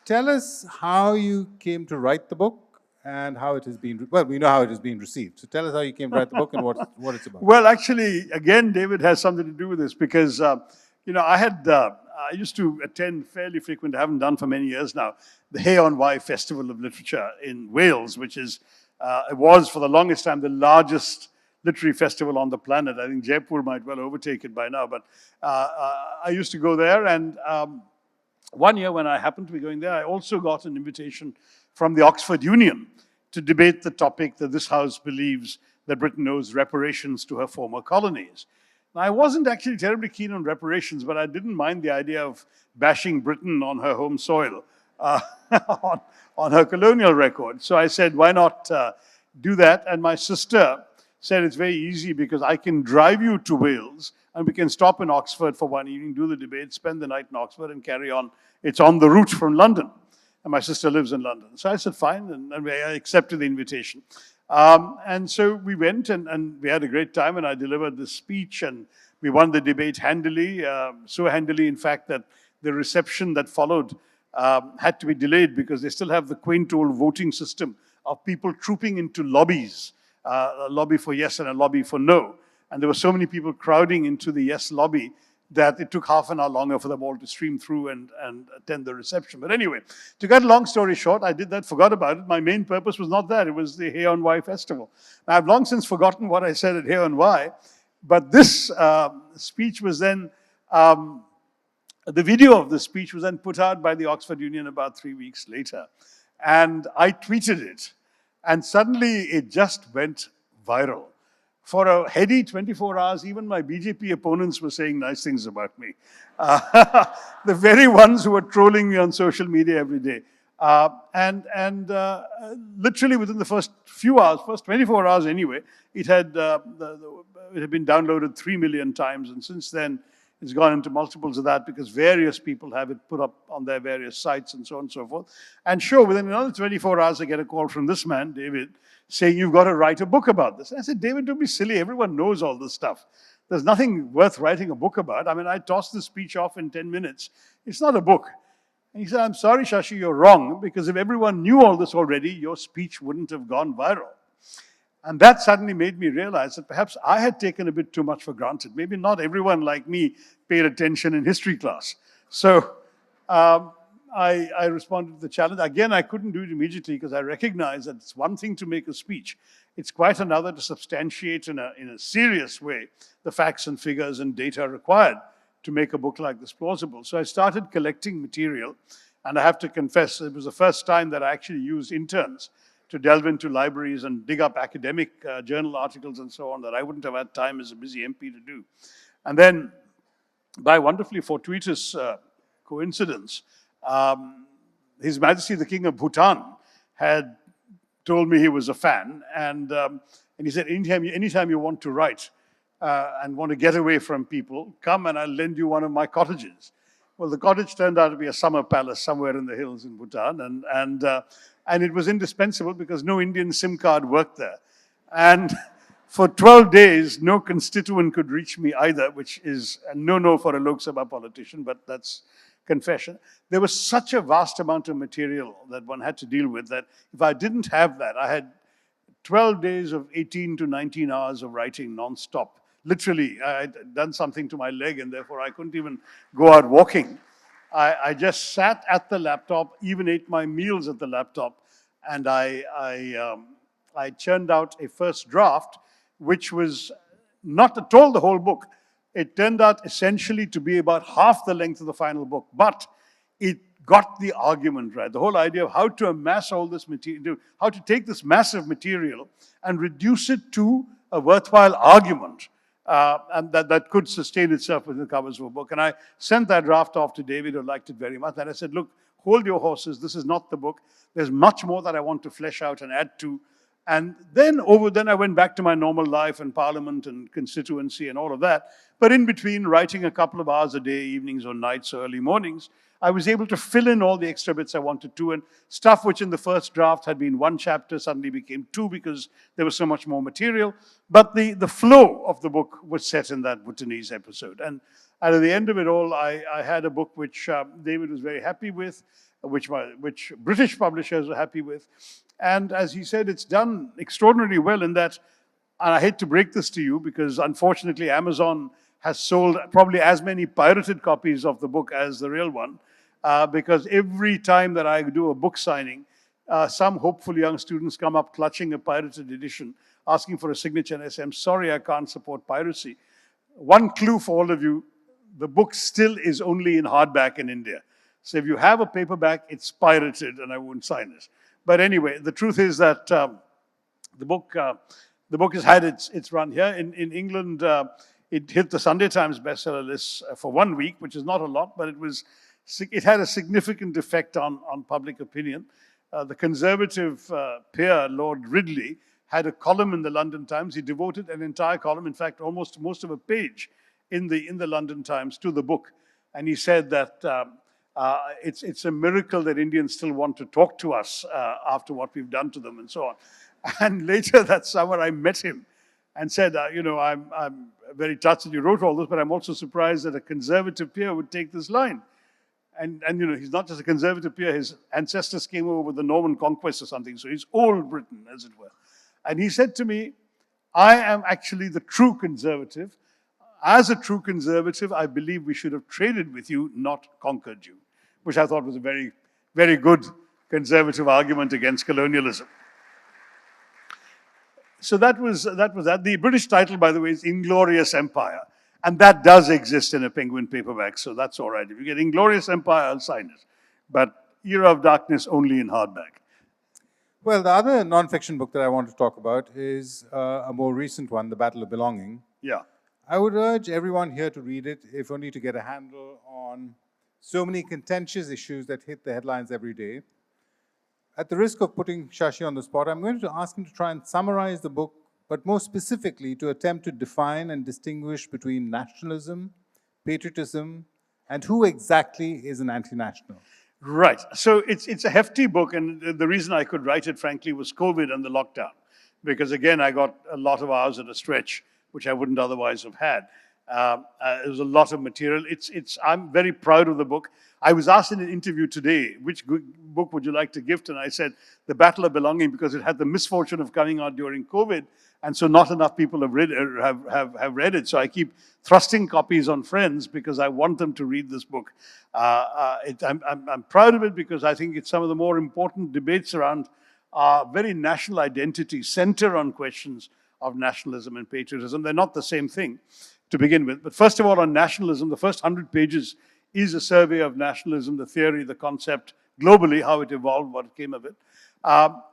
Tell us how you came to write the book and how it has been, well, we know how it has been received. So tell us how you came to write the book and what it's about. Well, actually, again, David has something to do with this, because, I used to attend fairly frequent, I haven't done for many years now, the Hay on Wye Festival of Literature in Wales, which is, it was for the longest time the largest literary festival on the planet. I think Jaipur might well overtake it by now, but I used to go there, and one year when I happened to be going there, I also got an invitation from the Oxford Union to debate the topic that this House believes that Britain owes reparations to her former colonies. Now, I wasn't actually terribly keen on reparations, but I didn't mind the idea of bashing Britain on her home soil, on her colonial record. So I said, why not do that? And my sister said, it's very easy, because I can drive you to Wales and we can stop in Oxford for one evening, do the debate, spend the night in Oxford and carry on. It's on the route from London. And my sister lives in London. So I said, fine, and I accepted the invitation. And so we went and we had a great time, and I delivered the speech, and we won the debate handily, so handily, in fact, that the reception that followed had to be delayed, because they still have the quaint old voting system of people trooping into lobbies, a lobby for yes and a lobby for no. And there were so many people crowding into the yes lobby that it took half an hour longer for them all to stream through and attend the reception. But anyway, to cut a long story short, I did that, forgot about it. My main purpose was not that. It was the Hay on Wye Festival. Now, I've long since forgotten what I said at Hay on Wye, but this speech was then, the video of the speech was then put out by the Oxford Union about 3 weeks later. And I tweeted it. And suddenly it just went viral. For a heady 24 hours, even my BJP opponents were saying nice things about me. The very ones who were trolling me on social media every day. Literally within the first few hours, first 24 hours anyway, it had been downloaded 3 million times. And since then, It's gone into multiples of that because various people have it put up on their various sites and so on and so forth. And sure, within another 24 hours, I get a call from this man, David, saying, you've got to write a book about this. And I said, David, don't be silly. Everyone knows all this stuff. There's nothing worth writing a book about. I mean, I tossed the speech off in 10 minutes. It's not a book. And he said, I'm sorry, Shashi, you're wrong, because if everyone knew all this already, your speech wouldn't have gone viral. And that suddenly made me realize that perhaps I had taken a bit too much for granted. Maybe not everyone like me paid attention in history class. So I responded to the challenge. Again, I couldn't do it immediately because I recognized that it's one thing to make a speech. It's quite another to substantiate in a serious way the facts and figures and data required to make a book like this plausible. So I started collecting material, and I have to confess, it was the first time that I actually used interns to delve into libraries and dig up academic journal articles and so on that I wouldn't have had time as a busy MP to do. And then, by wonderfully fortuitous coincidence, His Majesty the King of Bhutan had told me he was a fan, and he said, anytime you want to write and want to get away from people, come and I'll lend you one of my cottages. Well, the cottage turned out to be a summer palace somewhere in the hills in Bhutan, and it was indispensable because no Indian SIM card worked there. And for 12 days, no constituent could reach me either, which is a no-no for a Lok Sabha politician, but that's confession. There was such a vast amount of material that one had to deal with that if I didn't have that, I had 12 days of 18 to 19 hours of writing non-stop. Literally, I had done something to my leg and therefore I couldn't even go out walking. I just sat at the laptop, even ate my meals at the laptop, and I churned out a first draft, which was not at all the whole book. It turned out essentially to be about half the length of the final book, but it got the argument right. The whole idea of how to amass all this material, how to take this massive material and reduce it to a worthwhile argument. And that could sustain itself within the covers of a book. And I sent that draft off to David, who liked it very much. And I said, look, hold your horses. This is not the book. There's much more that I want to flesh out and add to. And then I went back to my normal life and parliament and constituency and all of that. But in between, writing a couple of hours a day, evenings or nights or early mornings, I was able to fill in all the extra bits I wanted to, and stuff which in the first draft had been one chapter suddenly became two because there was so much more material. But the flow of the book was set in that Bhutanese episode. And at the end of it all, I had a book which David was very happy with, which British publishers were happy with. And as he said, it's done extraordinarily well in that, and I hate to break this to you because unfortunately Amazon has sold probably as many pirated copies of the book as the real one, because every time that I do a book signing, some hopeful young students come up clutching a pirated edition, asking for a signature, and I say, I'm sorry, I can't support piracy. One clue for all of you, the book still is only in hardback in India. So if you have a paperback, it's pirated, and I won't sign it. But anyway, the truth is that the book has had its run here. In England, it hit the Sunday Times bestseller list for 1 week, which is not a lot, but it had a significant effect on public opinion. The Conservative peer, Lord Ridley, had a column in the London Times. He devoted an entire column, in fact, almost most of a page in the London Times to the book. And he said that it's a miracle that Indians still want to talk to us after what we've done to them and so on. And later that summer, I met him and said, I'm very touched that you wrote all this, but I'm also surprised that a Conservative peer would take this line. And he's not just a Conservative peer, his ancestors came over with the Norman Conquest or something, so he's old Britain, as it were. And he said to me, I am actually the true Conservative. As a true Conservative, I believe we should have traded with you, not conquered you, which I thought was a very, very good Conservative argument against colonialism. So that was that. The British title, by the way, is Inglorious Empire. And that does exist in a Penguin paperback, so that's all right. If you get Inglorious Empire, I'll sign it. But Era of Darkness only in hardback. Well, the other non-fiction book that I want to talk about is a more recent one, The Battle of Belonging. Yeah. I would urge everyone here to read it, if only to get a handle on so many contentious issues that hit the headlines every day. At the risk of putting Shashi on the spot, I'm going to ask him to try and summarize the book, but more specifically to attempt to define and distinguish between nationalism, patriotism, and who exactly is an anti-national? Right. So it's a hefty book, and the reason I could write it, frankly, was COVID and the lockdown. Because again, I got a lot of hours at a stretch, which I wouldn't otherwise have had. There was a lot of material. I'm very proud of the book. I was asked in an interview today, which book would you like to gift? And I said, The Battle of Belonging, because it had the misfortune of coming out during COVID. And so not enough people have read it. So I keep thrusting copies on friends because I want them to read this book. I'm proud of it because I think it's some of the more important debates around our very national identity, center on questions of nationalism and patriotism. They're not the same thing to begin with. But first of all, on nationalism, the first 100 pages is a survey of nationalism, the theory, the concept, globally, how it evolved, what came of it,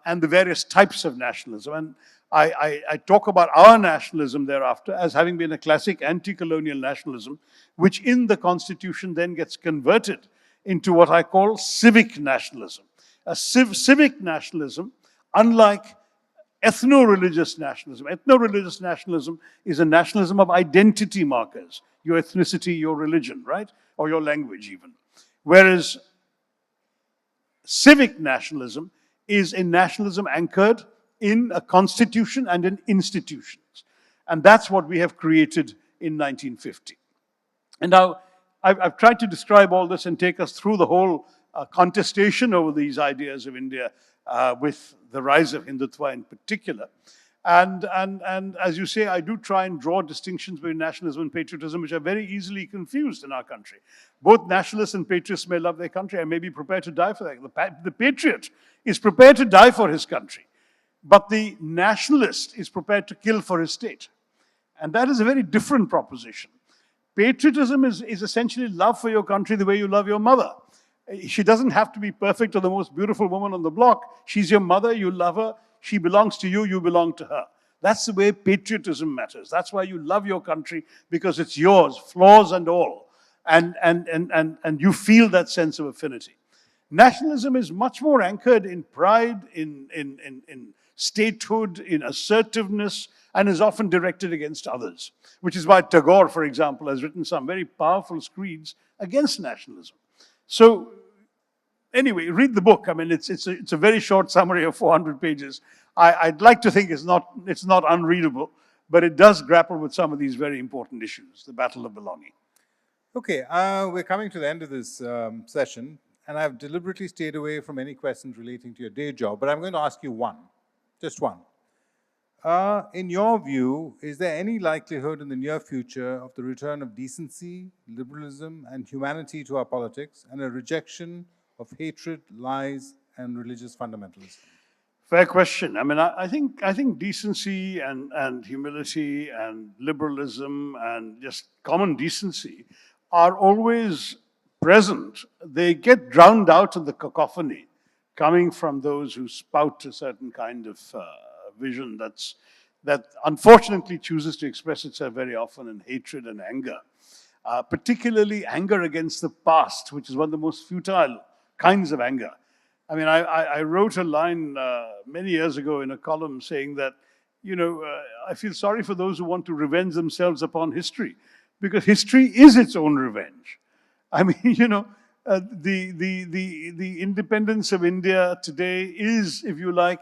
and the various types of nationalism. And I talk about our nationalism thereafter as having been a classic anti-colonial nationalism, which in the Constitution then gets converted into what I call civic nationalism. A civic nationalism, unlike ethno-religious nationalism. Ethno-religious nationalism is a nationalism of identity markers, your ethnicity, your religion, right? Or your language even. Whereas civic nationalism is a nationalism anchored in a constitution and in institutions. And that's what we have created in 1950. And now, I've tried to describe all this and take us through the whole contestation over these ideas of India with the rise of Hindutva in particular. And as you say, I do try and draw distinctions between nationalism and patriotism, which are very easily confused in our country. Both nationalists and patriots may love their country and may be prepared to die for that. The patriot is prepared to die for his country, but the nationalist is prepared to kill for his state. And that is a very different proposition. Patriotism is essentially love for your country the way you love your mother. She doesn't have to be perfect or the most beautiful woman on the block. She's your mother, you love her, she belongs to you, you belong to her. That's the way patriotism matters. That's why you love your country, because it's yours, flaws and all. And you feel that sense of affinity. Nationalism is much more anchored in pride, in statehood, in assertiveness, and is often directed against others. Which is why Tagore, for example, has written some very powerful screeds against nationalism. So, anyway, read the book. I mean, it's a very short summary of 400 pages. I'd like to think it's not unreadable, but it does grapple with some of these very important issues, the battle of belonging. Okay, we're coming to the end of this session, and I've deliberately stayed away from any questions relating to your day job, but I'm going to ask you one, just one. In your view, is there any likelihood in the near future of the return of decency, liberalism, and humanity to our politics, and a rejection of hatred, lies, and religious fundamentalism? Fair question. I mean, I think decency and humility and liberalism and just common decency are always present. They get drowned out in the cacophony coming from those who spout a certain kind of vision that unfortunately chooses to express itself very often in hatred and anger, particularly anger against the past, which is one of the most futile kinds of anger. I mean, I wrote a line many years ago in a column saying that, I feel sorry for those who want to revenge themselves upon history, because history is its own revenge. I mean, the independence of India today is, if you like,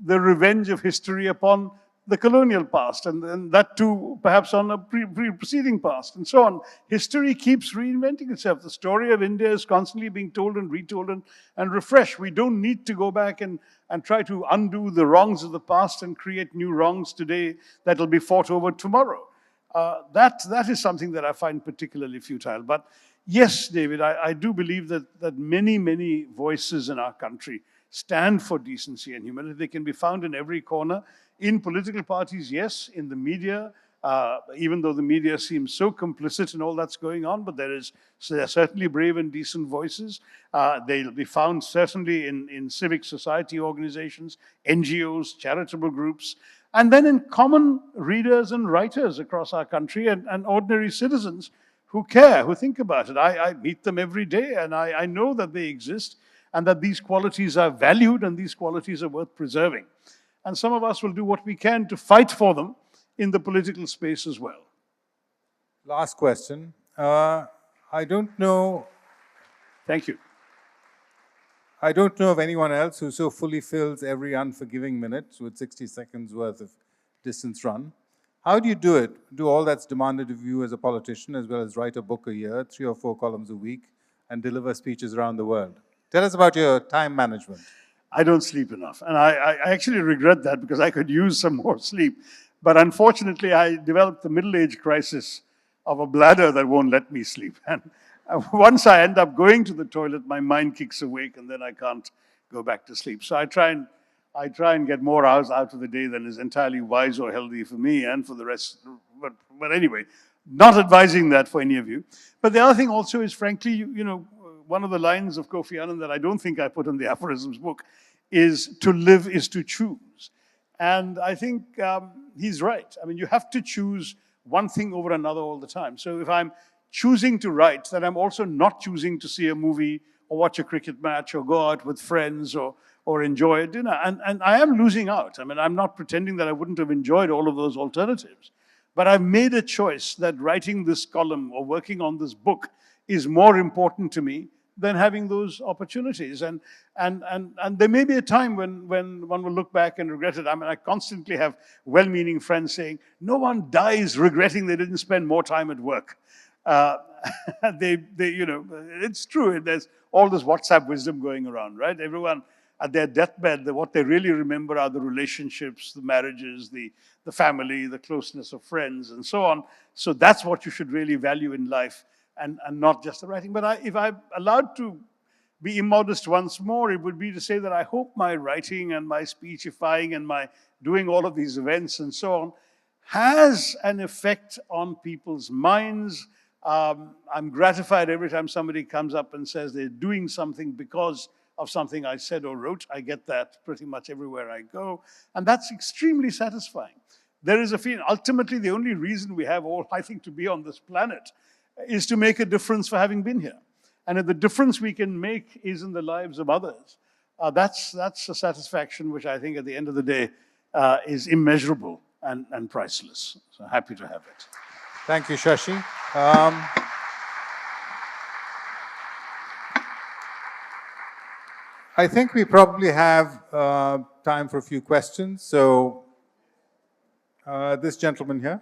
the revenge of history upon the colonial past, and that too perhaps on a preceding past, and so on. History keeps reinventing itself. The story of India is constantly being told and retold and refreshed. We don't need to go back and try to undo the wrongs of the past and create new wrongs today that will be fought over tomorrow. That is something that I find particularly futile. But yes, David, I do believe that many voices in our country stand for decency and humility. They can be found in every corner. In political parties, yes. In the media, even though the media seems so complicit in all that's going on, but there are certainly brave and decent voices. They'll be found certainly in civic society organizations, NGOs, charitable groups, and then in common readers and writers across our country and ordinary citizens who care, who think about it. I meet them every day, and I know that they exist, and that these qualities are valued and these qualities are worth preserving. And some of us will do what we can to fight for them in the political space as well. Last question. I don't know. Thank you. I don't know of anyone else who so fully fills every unforgiving minute with 60 seconds worth of distance run. How do you do it? Do all that's demanded of you as a politician, as well as write a book a year, 3 or 4 columns a week, and deliver speeches around the world? Tell us about your time management. I don't sleep enough. And I actually regret that because I could use some more sleep. But unfortunately, I developed the middle-age crisis of a bladder that won't let me sleep. And once I end up going to the toilet, my mind kicks awake and then I can't go back to sleep. So I try and get more hours out of the day than is entirely wise or healthy for me and for the rest. But anyway, not advising that for any of you. But the other thing also is, frankly, you know, one of the lines of Kofi Annan that I don't think I put in the aphorisms book is, to live is to choose. And I think he's right. I mean, you have to choose one thing over another all the time. So if I'm choosing to write, then I'm also not choosing to see a movie or watch a cricket match or go out with friends or enjoy a dinner. And I am losing out. I mean, I'm not pretending that I wouldn't have enjoyed all of those alternatives. But I've made a choice that writing this column or working on this book is more important to me than having those opportunities. And there may be a time when one will look back and regret it. I mean, I constantly have well-meaning friends saying, no one dies regretting they didn't spend more time at work. You know, it's true. There's all this WhatsApp wisdom going around, right? Everyone at their deathbed, what they really remember are the relationships, the marriages, the family, the closeness of friends, and so on. So that's what you should really value in life, and not just the writing. But if I'm allowed to be immodest once more, it would be to say that I hope my writing and my speechifying and my doing all of these events and so on has an effect on people's minds. I'm gratified every time somebody comes up and says they're doing something because of something I said or wrote. I get that pretty much everywhere I go. And that's extremely satisfying. There is a feeling, ultimately, the only reason we have all, I think, to be on this planet is to make a difference for having been here. And if the difference we can make is in the lives of others, that's a satisfaction which I think at the end of the day is immeasurable and priceless. So happy to have it. Thank you, Shashi. I think we probably have time for a few questions. So this gentleman here.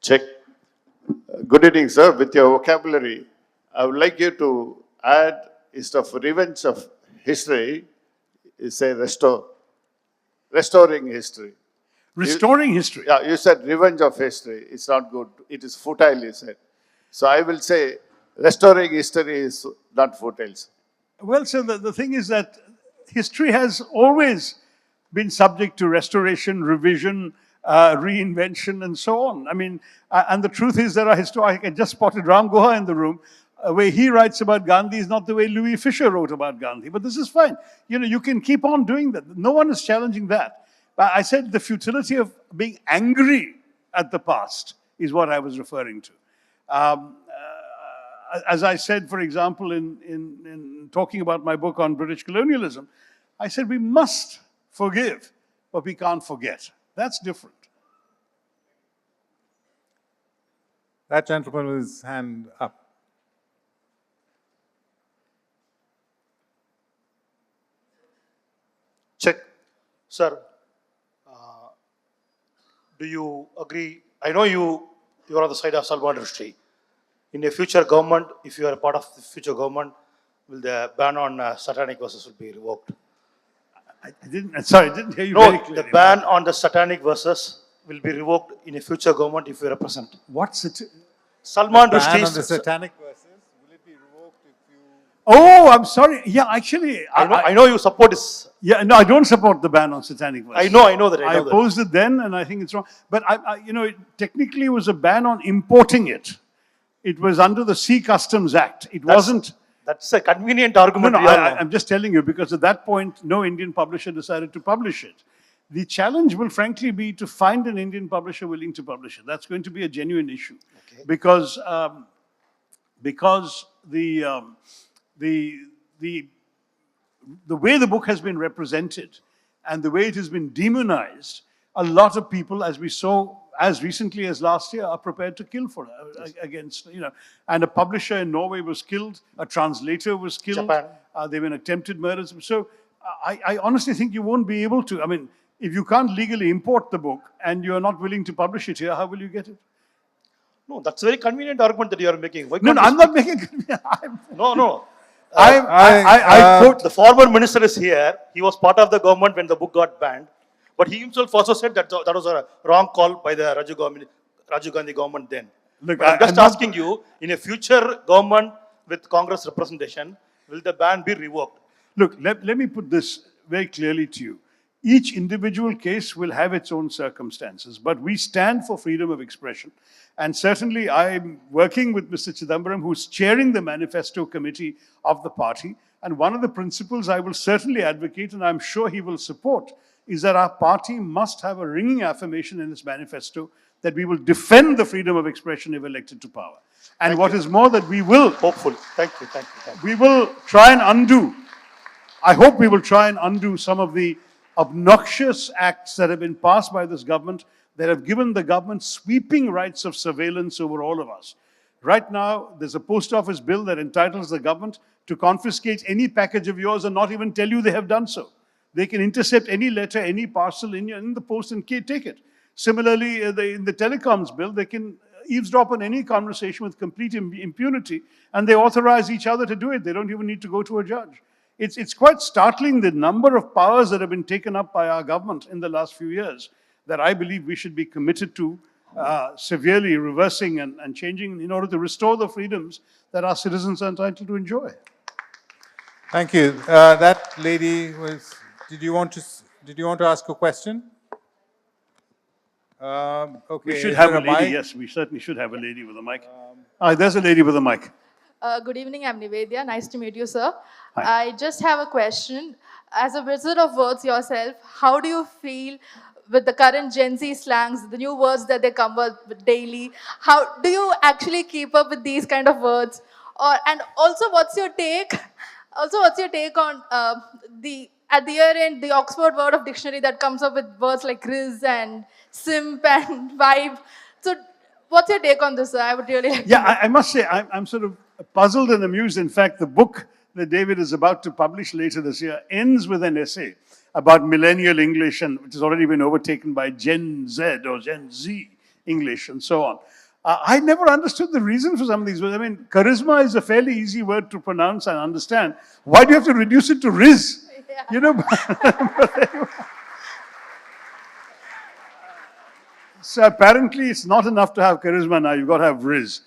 Check. Good evening, sir. With your vocabulary, I would like you to add, instead of revenge of history, say restoring history. Restoring history. Yeah, you said revenge of history. It's not good. It is futile, you said. So I will say restoring history is not futile. Well, so the thing is that history has always been subject to restoration, revision, reinvention, and so on. I mean, and the truth is there are historians. I just spotted Ram Guha in the room. Way he writes about Gandhi is not the way Louis Fisher wrote about Gandhi. But this is fine. You know, you can keep on doing that. No one is challenging that. But I said the futility of being angry at the past is what I was referring to. As I said, for example, in talking about my book on British colonialism, I said we must forgive, but we can't forget. That's different. That gentleman with his hand up. Check. Sir, do you agree? I know you are on the side of Salman Rushdie. In a future government, if you are a part of the future government, will the ban on satanic verses will be revoked? I didn't hear you No, very clearly. the ban on the satanic verses will be revoked in a future government if you represent. What's it? Salman Ban on the Rushdie. satanic verses, will it be revoked if you... Oh, I'm sorry. Yeah, actually, I know you support this. yeah, no, I don't support the ban on satanic verses. I know that. I opposed it then, and I think it's wrong. But you know, it technically was a ban on importing it. It was under the Sea Customs Act. It wasn't. That's a convenient argument. No, I'm just telling you because at that point, no Indian publisher decided to publish it. The challenge will frankly be to find an Indian publisher willing to publish it. That's going to be a genuine issue. Okay. Because the way the book has been represented and the way it has been demonized a lot of people, as we saw as recently as last year, are prepared to kill for against, and a publisher in Norway was killed, a translator was killed. Japan. There have been attempted murders. So I honestly think you won't be able to. I mean, if you can't legally import the book and you're not willing to publish it here, how will you get it? No, that's a very convenient argument that you are making. Why No, can't no, you I'm not making. No. I quote The former minister is here. He was part of the government when the book got banned. But he himself also said that that was a wrong call by the Rajiv Gandhi government then. Look, But I'm just asking you, in a future government with Congress representation, will the ban be revoked? Look, let me put this very clearly to you. Each individual case will have its own circumstances, but we stand for freedom of expression. And certainly I'm working with Mr. Chidambaram, who's chairing the manifesto committee of the party. And one of the principles I will certainly advocate, and I'm sure he will support, is that our party must have a ringing affirmation in its manifesto that we will defend the freedom of expression if elected to power. And what is more, that we will, Hopeful. Thank you. we will try and undo, I hope we will try and undo some of the obnoxious acts that have been passed by this government that have given the government sweeping rights of surveillance over all of us. Right now, there's a post office bill that entitles the government to confiscate any package of yours and not even tell you they have done so. They can intercept any letter, any parcel in the post and take it. Similarly, in the telecoms bill, they can eavesdrop on any conversation with complete impunity, and they authorize each other to do it. They don't even need to go to a judge. It's quite startling the number of powers that have been taken up by our government in the last few years that I believe we should be committed to severely reversing and changing in order to restore the freedoms that our citizens are entitled to enjoy. Thank you. That lady was, did you want to ask a question? Okay. We should have a lady, yes, we certainly should have a lady with a mic. There's a lady with a mic. Good evening, I'm Nivedya. Nice to meet you, sir. Hi. I just have a question. As a wizard of words yourself, how do you feel with the current Gen Z slangs, the new words that they come up with daily? How do you actually keep up with these kind of words? And also, what's your take? Also, what's your take on at the year end, the Oxford Word of Dictionary that comes up with words like riz and simp and vibe? So, what's your take on this, sir? I would really like to know. I must say, I'm sort of puzzled and amused. In fact, the book that David is about to publish later this year ends with an essay about millennial English, and which has already been overtaken by Gen Z or Gen Z English and so on. I never understood the reason for some of these words. I mean, charisma is a fairly easy word to pronounce and understand. Why do you have to reduce it to riz? Yeah. You know, so apparently it's not enough to have charisma now, you've got to have riz.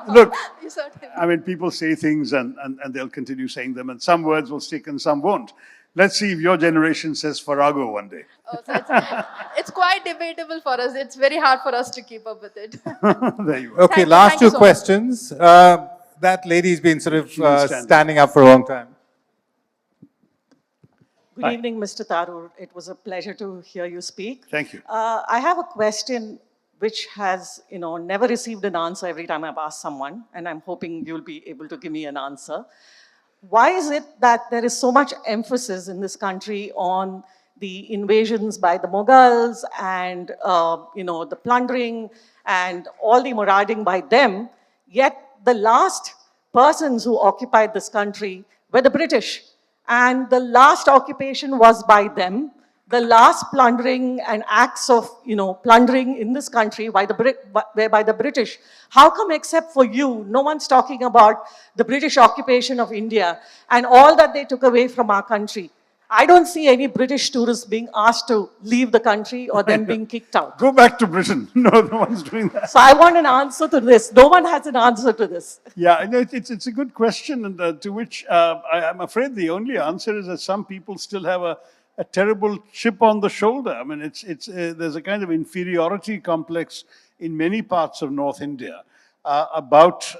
Look, You certainly. I mean, people say things and they'll continue saying them, and some words will stick and some won't. Let's see if your generation says Farrago one day. Oh, so it's quite debatable for us. It's very hard for us to keep up with it. There you are. Okay, Thank you, last thank you two so much. questions. That lady's been sort of standing up for a long time. Good evening, Mr. Tharoor. It was a pleasure to hear you speak. Thank you. I have a question which has, never received an answer every time I've asked someone, and I'm hoping you'll be able to give me an answer. Why is it that there is so much emphasis in this country on the invasions by the Mughals and, the plundering and all the marauding by them, yet the last persons who occupied this country were the British? And the last occupation was by them. The last plundering and acts of, plundering in this country were by the British. How come, except for you, no one's talking about the British occupation of India and all that they took away from our country? I don't see any British tourists being asked to leave the country or them being kicked out. Go back to Britain. No one's doing that. So I want an answer to this. No one has an answer to this. Yeah, it's a good question, and to which I'm afraid the only answer is that some people still have a terrible chip on the shoulder. I mean, there's a kind of inferiority complex in many parts of North India about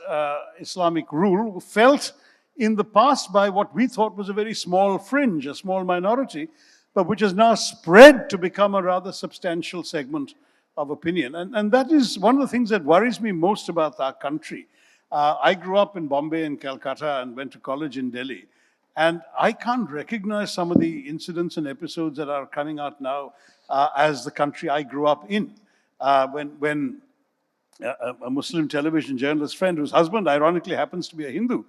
Islamic rule, felt in the past by what we thought was a very small fringe, a small minority, but which has now spread to become a rather substantial segment of opinion. And that is one of the things that worries me most about our country. I grew up in Bombay and Calcutta and went to college in Delhi. And I can't recognize some of the incidents and episodes that are coming out now as the country I grew up in. When a Muslim television journalist friend, whose husband ironically happens to be a Hindu,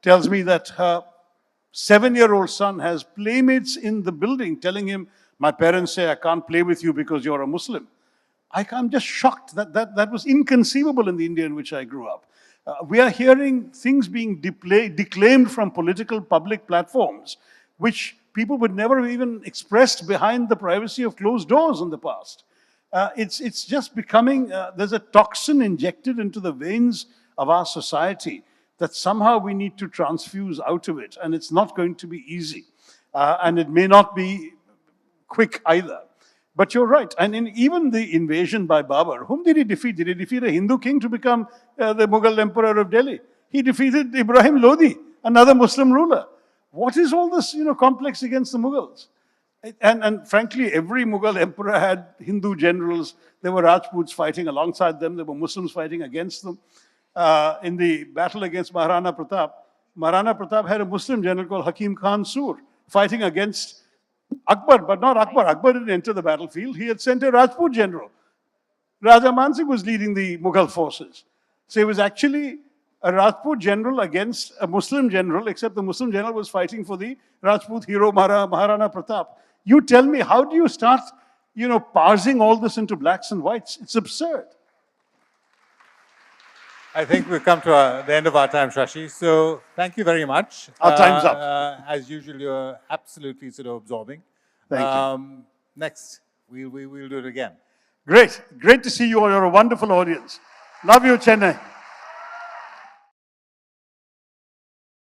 tells me that her 7-year-old son has playmates in the building telling him, my parents say I can't play with you because you're a Muslim. I'm just shocked that was inconceivable in the India in which I grew up. We are hearing things being declaimed from political public platforms, which people would never have even expressed behind the privacy of closed doors in the past. It's just becoming, there's a toxin injected into the veins of our society that somehow we need to transfuse out of it, and it's not going to be easy. And it may not be quick either. But you're right, and in even the invasion by Babur, whom did he defeat? Did he defeat a Hindu king to become the Mughal emperor of Delhi? He defeated Ibrahim Lodi, another Muslim ruler. What is all this, complex against the Mughals? And frankly, every Mughal emperor had Hindu generals. There were Rajputs fighting alongside them. There were Muslims fighting against them. In the battle against Maharana Pratap had a Muslim general called Hakim Khan Sur fighting against Akbar, but not Akbar. Akbar didn't enter the battlefield. He had sent a Rajput general. Raja Man Singh was leading the Mughal forces. So it was actually a Rajput general against a Muslim general, except the Muslim general was fighting for the Rajput hero Maharana Pratap. You tell me, how do you start, parsing all this into blacks and whites? It's absurd. I think we've come to the end of our time, Shashi. So thank you very much. Our time's up. As usual, you're absolutely sort of absorbing. Thank you. Next, we'll do it again. Great. Great to see you all. You're a wonderful audience. Love you, Chennai.